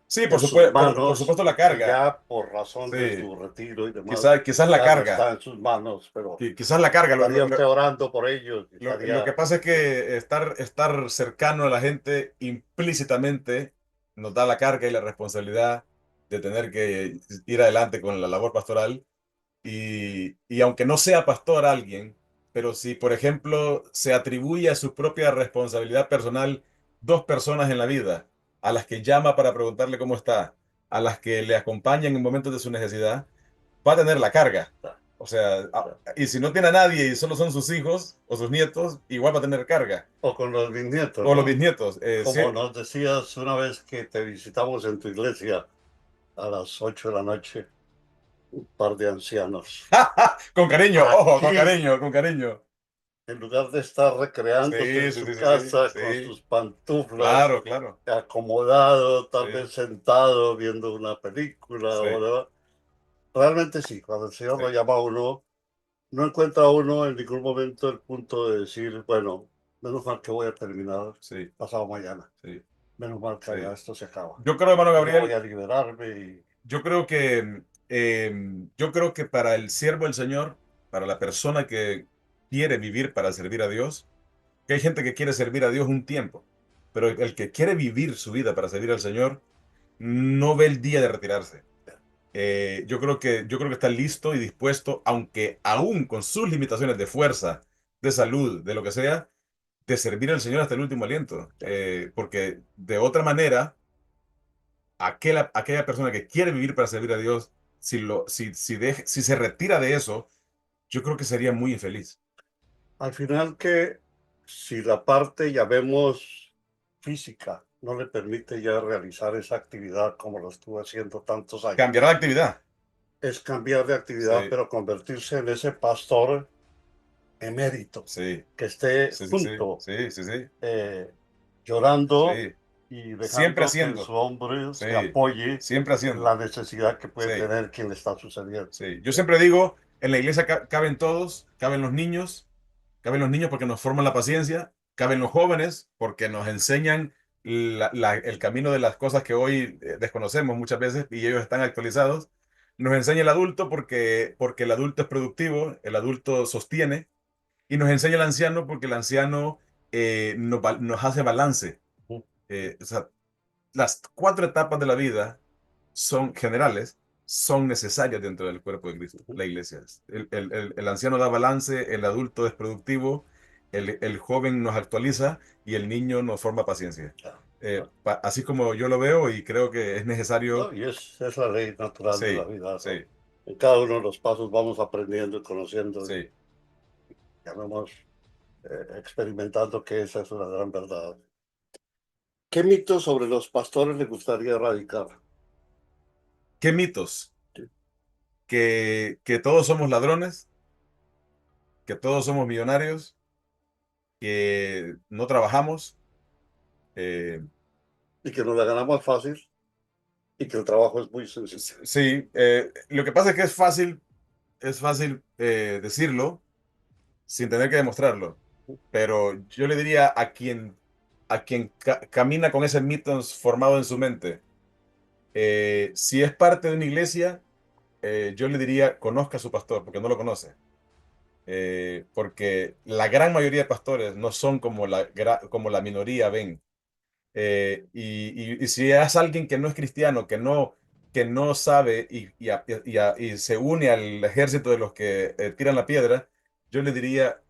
Sí, en sus por manos, supuesto la que carga. ya por razón de Sí, su retiro y demás, quizás la ya no carga. está en sus manos, pero Quizás la carga. estaría usted orando por ellos, Lo que estaría... pasa es que estar cercano a la gente implícitamente nos da la carga y la responsabilidad de tener que ir adelante con la labor pastoral. Y aunque no sea pastor alguien, pero si, por ejemplo, se atribuye a su propia responsabilidad personal dos personas en la vida, a las que llama para preguntarle cómo está, a las que le acompañan en momentos de su necesidad, va a tener la carga. O sea, y si no tiene a nadie y solo son sus hijos o sus nietos, igual va a tener carga. O con los bisnietos, O los ¿no? bisnietos. Sí. Como nos decías una vez que te visitamos en tu iglesia a las 8 de la noche, un par de ancianos. Con cariño, ojo, con Aquí, cariño, con cariño. en lugar de estar recreándose en Sí, sí, su sí, sí, sí, casa con sí. sus pantuflas, Claro, claro. acomodado, tal Sí, vez sentado viendo una película sí, o demás. Realmente sí, cuando el Señor sí, lo llama a uno, no encuentra uno en ningún momento el punto de decir, bueno, menos mal que voy a terminar sí, pasado mañana, sí, menos mal que ya sí. esto se acaba. Yo creo, hermano Yo voy Gabriel, a liberarme y yo creo que para el siervo del Señor, para la persona que quiere vivir para servir a Dios, que hay gente que quiere servir a Dios un tiempo, pero el que quiere vivir su vida para servir al Señor no ve el día de retirarse. Yo creo que está listo y dispuesto, aunque aún con sus limitaciones de fuerza, de salud, de lo que sea, de servir al Señor hasta el último aliento. Porque de otra manera, aquella persona que quiere vivir para servir a Dios, si se retira de eso, yo creo que sería muy infeliz. al final que si la parte, ya vemos, física no le permite ya realizar esa actividad como lo estuvo haciendo tantos años, Cambiará de actividad. es cambiar de actividad, Sí, pero convertirse en ese pastor emérito, sí, que esté sí, sí, sí, junto, sí, sí, sí, eh, llorando sí. y Siempre dejando que en su haciendo. hombro se Sí, apoye siempre la haciendo. necesidad que puede Sí. tener quien le está sucediendo. Sí, yo siempre digo, en la iglesia caben todos, caben los niños porque nos forman la paciencia, caben los jóvenes porque nos enseñan el camino de las cosas que hoy desconocemos muchas veces y ellos están actualizados. Nos enseña el adulto porque el adulto es productivo, el adulto sostiene. Y nos enseña el anciano porque el anciano nos hace balance. O sea, las 4 etapas de la vida son generales, son necesarias dentro del cuerpo de Cristo, la iglesia. El anciano da balance, el adulto es productivo, el joven nos actualiza y el niño nos forma paciencia. Así como yo lo veo y creo que es necesario. No, y es la ley natural de la Sí, vida, sí, ¿no? En cada uno de los pasos vamos aprendiendo y conociendo y sí. ya vamos experimentando que esa es una gran verdad. ¿Qué mitos sobre los pastores le gustaría erradicar? ¿Qué mitos? Sí. Que todos somos ladrones, que todos somos millonarios, que no trabajamos. eh, Y que nos la ganamos fácil y que el trabajo es muy sencillo. sí, lo que pasa es que es fácil decirlo sin tener que demostrarlo. Pero yo le diría a quien camina con ese mito formado en su mente, si es parte de una iglesia, yo le diría conozca a su pastor, porque no lo conoce. Porque la gran mayoría de pastores no son como la minoría ven. Y si es alguien que no es cristiano, que no sabe y se une al ejército de los que tiran la piedra, yo le diría,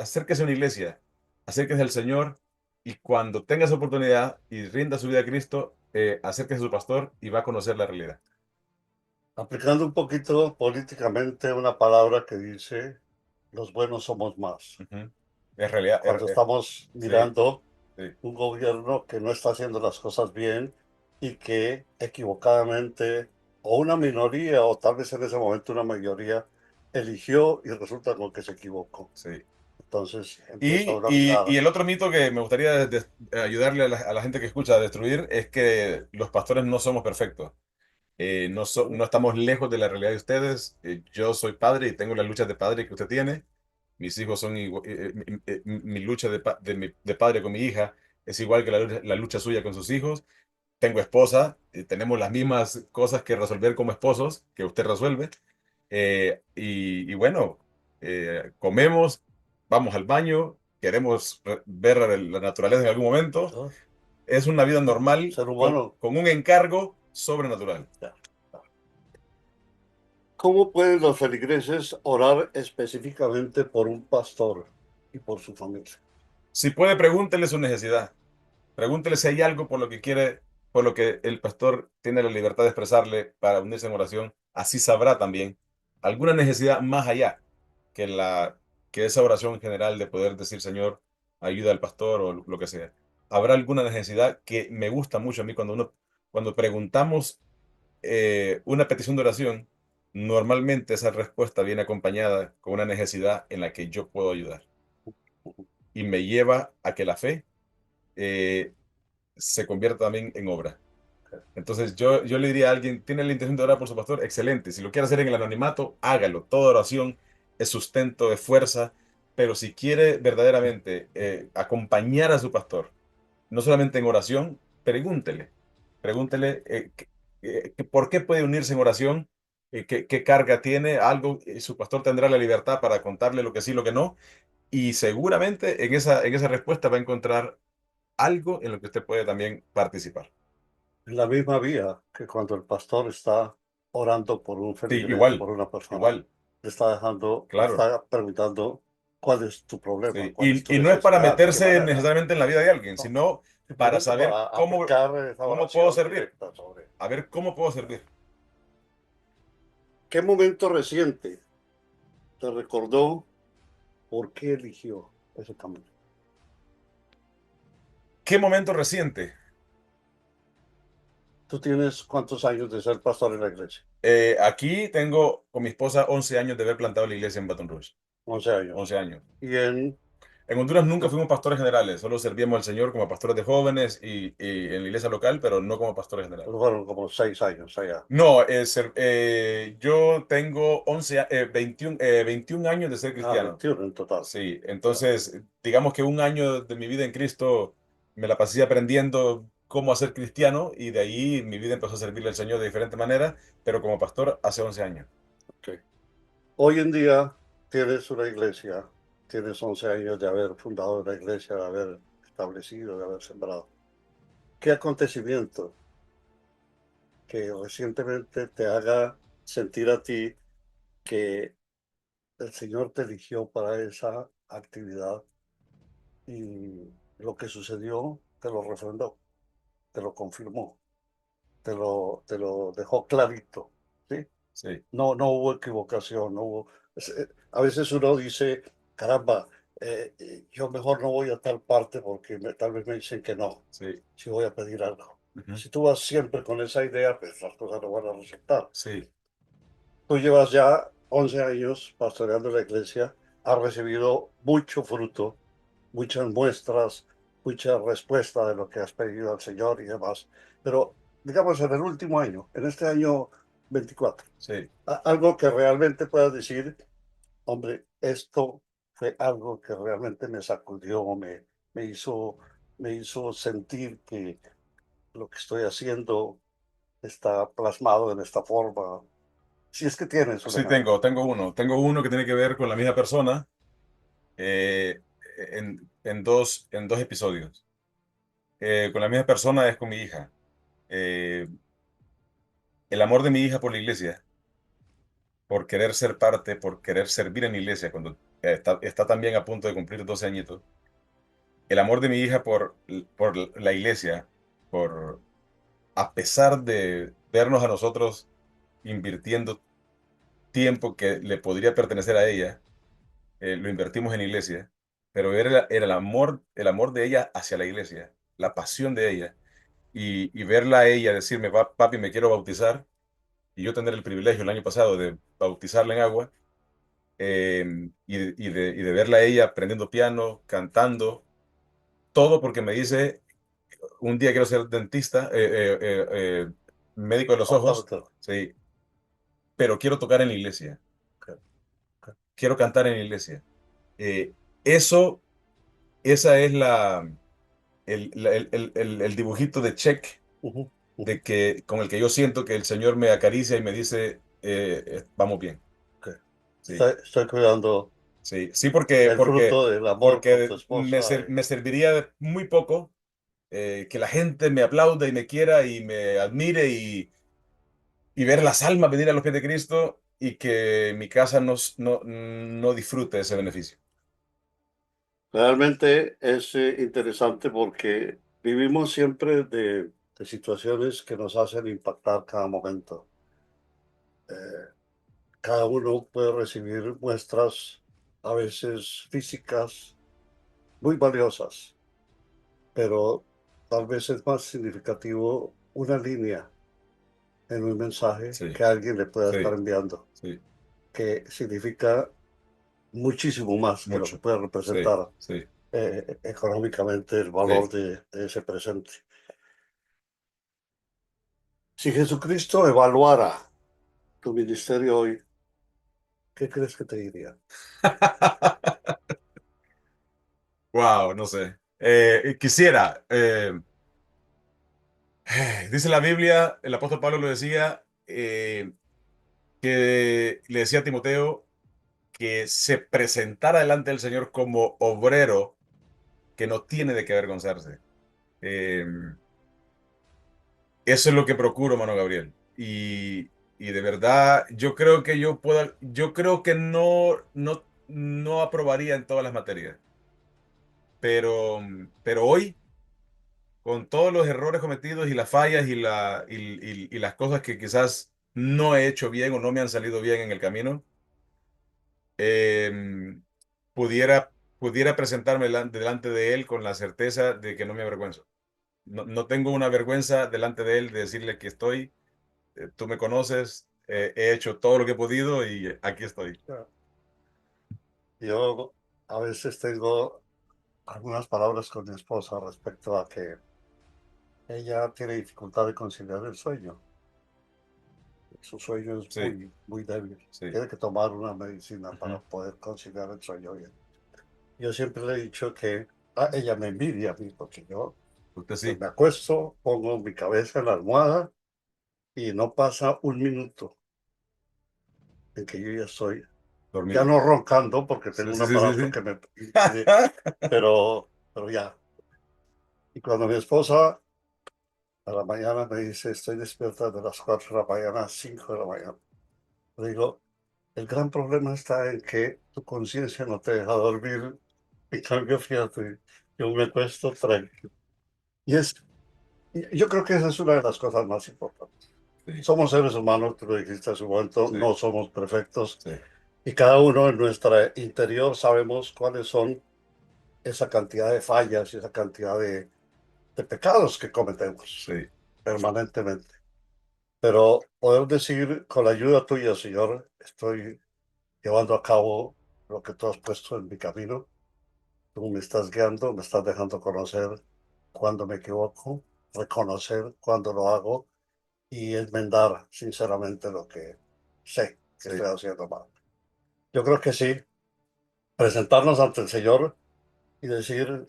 acérquese a una iglesia, acérquese al Señor y cuando tenga esa oportunidad y rinda su vida a Cristo, acérquese a su pastor y va a conocer la realidad. Aplicando un poquito políticamente una palabra que dice, los buenos somos más. Ujú. Es realidad. Cuando estamos Sí, mirando sí, un gobierno que no está haciendo las cosas bien y que equivocadamente, o una minoría, o tal vez en ese momento una mayoría, eligió y resulta con que se equivocó. sí. Entonces empieza Y, uno a y, y mirar. el otro mito que me gustaría ayudarle a la gente que escucha a destruir es que los pastores no somos perfectos. No estamos lejos de la realidad de ustedes. Yo soy padre y tengo las luchas de padre que usted tiene. Mis hijos son igual. Mi lucha de padre con mi hija es igual que la lucha suya con sus hijos. Tengo esposa, tenemos las mismas cosas que resolver como esposos que usted resuelve. Y bueno, comemos, vamos al baño, queremos ver la naturaleza en algún momento. ¿No? Es una vida normal Ser con, humano. con un encargo sobrenatural. Ya. ¿Cómo pueden los feligreses orar específicamente por un pastor y por su familia? Si puede, pregúntele su necesidad. Pregúntele si hay algo por lo que el pastor tiene la libertad de expresarle para unirse en oración. Así sabrá también alguna necesidad más allá que esa oración general de poder decir, Señor, ayuda al pastor o lo que sea. Habrá alguna necesidad que me gusta mucho a mí cuando preguntamos una petición de oración, normalmente esa respuesta viene acompañada con una necesidad en la que yo puedo ayudar y me lleva a que la fe eh, se convierta también en obra. Entonces yo le diría a alguien, ¿tiene la intención de orar por su pastor? Excelente. Si lo quiere hacer en el anonimato, hágalo. Toda oración es sustento, es fuerza, pero si quiere verdaderamente acompañar a su pastor, no solamente en oración, pregúntele por qué puede unirse en oración, qué carga tiene, algo, su pastor tendrá la libertad para contarle lo que sí, lo que no, y seguramente en esa respuesta va a encontrar algo en lo que usted puede también participar. En la misma vía que cuando el pastor está orando por un Sí, feligrés, igual, por una persona, igual, le está dejando, le claro. está preguntando cuál es tu problema, Sí. cuál es tu Y no es para necesidad, de qué meterse manera. necesariamente en la vida de alguien, No, sino para simplemente saber para cómo, aplicar esa cómo puedo oración servir. directa sobre. A ver cómo puedo servir. ¿Qué momento reciente te recordó por qué eligió ese camino? ¿Qué momento reciente? ¿Tú tienes cuántos años de ser pastor en la iglesia? Aquí tengo con mi esposa 11 años de haber plantado la iglesia en Baton Rouge. 11 años. 11 años. Y en, En Honduras nunca fuimos pastores generales, solo servíamos al Señor como pastores de jóvenes y en la iglesia local, pero no como pastores generales. fueron como 6 años allá. No, yo tengo 21 años de ser Ah, cristiano. 21 en total. Sí, Ya. entonces, digamos que un año de mi vida en Cristo me la pasé aprendiendo cómo hacer cristiano y de ahí mi vida empezó a servirle al Señor de diferente manera, pero como pastor hace 11 años. Ok. Hoy en día tienes una iglesia tienes 11 años de haber fundado la iglesia, de haber establecido, de haber sembrado. ¿Qué acontecimiento que recientemente te haga sentir a ti que el Señor te eligió para esa actividad y lo que sucedió te lo refrendó, te lo confirmó, te lo dejó clarito, ¿sí? Sí, No hubo equivocación, no hubo... A veces uno dice, caramba, yo mejor no voy a tal parte porque tal vez me dicen que no, sí, si voy a pedir algo. ujú, Si tú vas siempre con esa idea, pues las cosas no van a resultar. sí, Tú llevas ya 11 años pastoreando la iglesia, has recibido mucho fruto, muchas muestras, mucha respuesta de lo que has pedido al Señor y demás. Pero, digamos, en el último año, en este año 24, sí. algo que realmente puedas decir, hombre, esto fue algo que realmente me sacudió, me hizo, me hizo sentir que lo que estoy haciendo está plasmado en esta forma. Si es que tienes un Sí, ejemplo. tengo uno que tiene que ver con la misma persona eh, en dos episodios. Con la misma persona es con mi hija. Eh, el amor de mi hija por la iglesia, por querer ser parte, por querer servir en la iglesia, cuando está también a punto de cumplir 12 añitos. El amor de mi hija por la iglesia, por, a pesar de vernos a nosotros invirtiendo tiempo que le podría pertenecer a ella, lo invertimos en la iglesia, pero era el amor de ella hacia la iglesia, la pasión de ella, y verla a ella decirme, Papi, me quiero bautizar", y yo tener el privilegio el año pasado de bautizarla en agua, y de verla a ella aprendiendo piano, cantando, todo porque me dice, un día quiero ser dentista, médico de los ojos, Otro. sí, pero quiero tocar en la iglesia, quiero cantar en la iglesia. Eh, eso, esa es el dibujito de check Ujú, ujú. de que, con el que yo siento que el Señor me acaricia y me dice, vamos bien. Ok. Sí, Estoy cuidando sí, sí, porque, el porque, fruto del amor por tu porque esposa. me serviría de muy poco que la gente me aplaude y me quiera y me admire y ver las almas venir a los pies de Cristo y que mi casa no disfrute ese beneficio. Realmente es interesante porque vivimos siempre de situaciones que nos hacen impactar cada momento. Eh, Cada uno puede recibir muestras a veces físicas muy valiosas, pero tal vez es más significativo una línea en un mensaje Sí, que alguien le pueda estar sí, enviando, sí, que significa muchísimo más que lo que mucho. puede Sí, representar sí, económicamente el valor sí. de ese presente. Si Jesucristo evaluara tu ministerio hoy, ¿qué crees que te diría? Wow, no sé. Quisiera, dice la Biblia, el apóstol Pablo lo decía, que le decía a Timoteo que se presentara delante del Señor como obrero que no tiene de qué avergonzarse. Eh, Eso es lo que procuro, mano Gabriel. Y de verdad, yo creo que no aprobaría en todas las materias, pero hoy, con todos los errores cometidos y las fallas y las cosas que quizás no he hecho bien o no me han salido bien en el camino, eh, pudiera presentarme delante de él con la certeza de que no me avergüenzo. No tengo una vergüenza delante de él de decirle que tú me conoces, he hecho todo lo que he podido y aquí estoy. Yo a veces tengo algunas palabras con mi esposa respecto a que ella tiene dificultad de conciliar el sueño. Su sueño es Sí, muy débil. sí. Tiene que tomar una medicina para Ujú. poder conciliar el sueño bien. Yo siempre le he dicho que ella me envidia a mí porque yo Usted pues, sí. me acuesto, pongo mi cabeza en la almohada y no pasa un minuto en que yo ya estoy. Dormir. Ya no roncando porque Sí, tengo sí, un sí, aparato sí, sí. que me impide, pero ya. Y cuando mi esposa a la mañana me dice, estoy despierta de las 4 de la mañana a 5 de la mañana, le digo, el gran problema está en que tu conciencia no te deja dormir. En cambio, fíjate, yo me acuesto tranquilo. Yo creo que esa es una de las cosas más importantes. Sí, Somos seres humanos, tú lo dijiste hace un momento, sí, no somos perfectos. sí, Y cada uno en nuestro interior sabemos cuáles son esa cantidad de fallas y esa cantidad de pecados que cometemos sí, permanentemente. Pero poder decir, con la ayuda tuya, Señor, estoy llevando a cabo lo que tú has puesto en mi camino. Tú me estás guiando, me estás dejando conocer cuando me equivoco, reconocer cuando lo hago y enmendar sinceramente lo que sé que sí, estoy haciendo mal. Yo creo que sí, presentarnos ante el Señor y decir,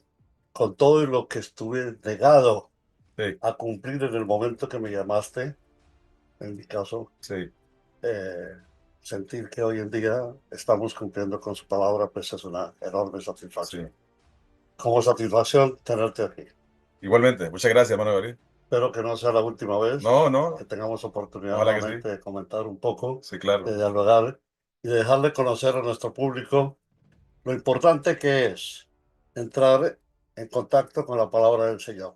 con todo y lo que estuve negado sí, a cumplir en el momento que me llamaste, en mi caso, sí, eh, sentir que hoy en día estamos cumpliendo con su palabra, pues es una enorme sí. satisfacción. Como satisfacción tenerte aquí. Igualmente, muchas gracias, hermano Gabriel. Espero que no sea la última vez, No, que no, tengamos oportunidad ojalá que sí. nuevamente de comentar un poco, Sí, de claro. dialogar y de dejarle conocer a nuestro público lo importante que es entrar en contacto con la palabra del Señor.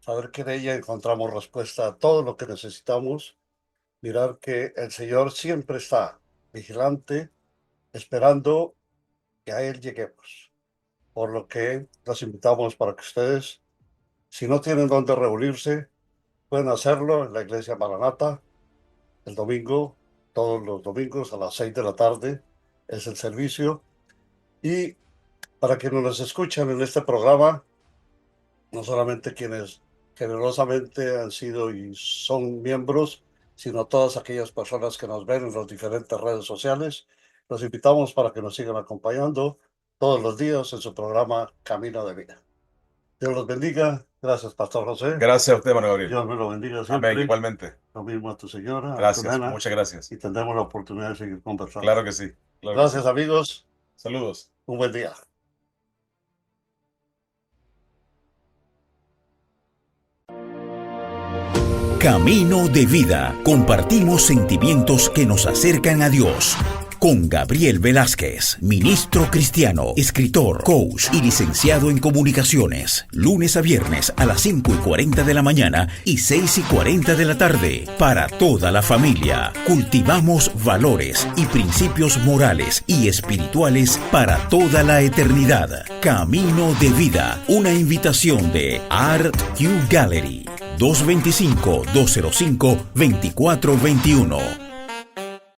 Saber que en ella encontramos respuesta a todo lo que necesitamos. Mirar que el Señor siempre está vigilante, esperando que a Él lleguemos. Por lo que los invitamos para que ustedes, si no tienen dónde reunirse, pueden hacerlo en la iglesia Maranata el domingo, todos los domingos a las 6 de la tarde es el servicio. Y para quienes nos escuchan en este programa, no solamente quienes generosamente han sido y son miembros, sino todas aquellas personas que nos ven en las diferentes redes sociales, los invitamos para que nos sigan acompañando todos los días en su programa Camino de Vida. Dios los bendiga. Gracias, Pastor José. Gracias a usted, hermano Gabriel. Dios me lo bendiga Amén, siempre. igualmente. Lo mismo a tu señora, a tu Gracias, nena, muchas gracias. y tendremos la oportunidad de seguir conversando. Claro que sí, claro que sí. Gracias, amigos. Saludos. Un buen día. Camino de Vida. Compartimos sentimientos que nos acercan a Dios. Con Gabriel Velázquez, ministro cristiano, escritor, coach y licenciado en comunicaciones. Lunes a viernes a las 5:40 de la mañana y 6:40 de la tarde. Para toda la familia. Cultivamos valores y principios morales y espirituales para toda la eternidad. Camino de Vida. Una invitación de Art Q Gallery. 225-205-2421.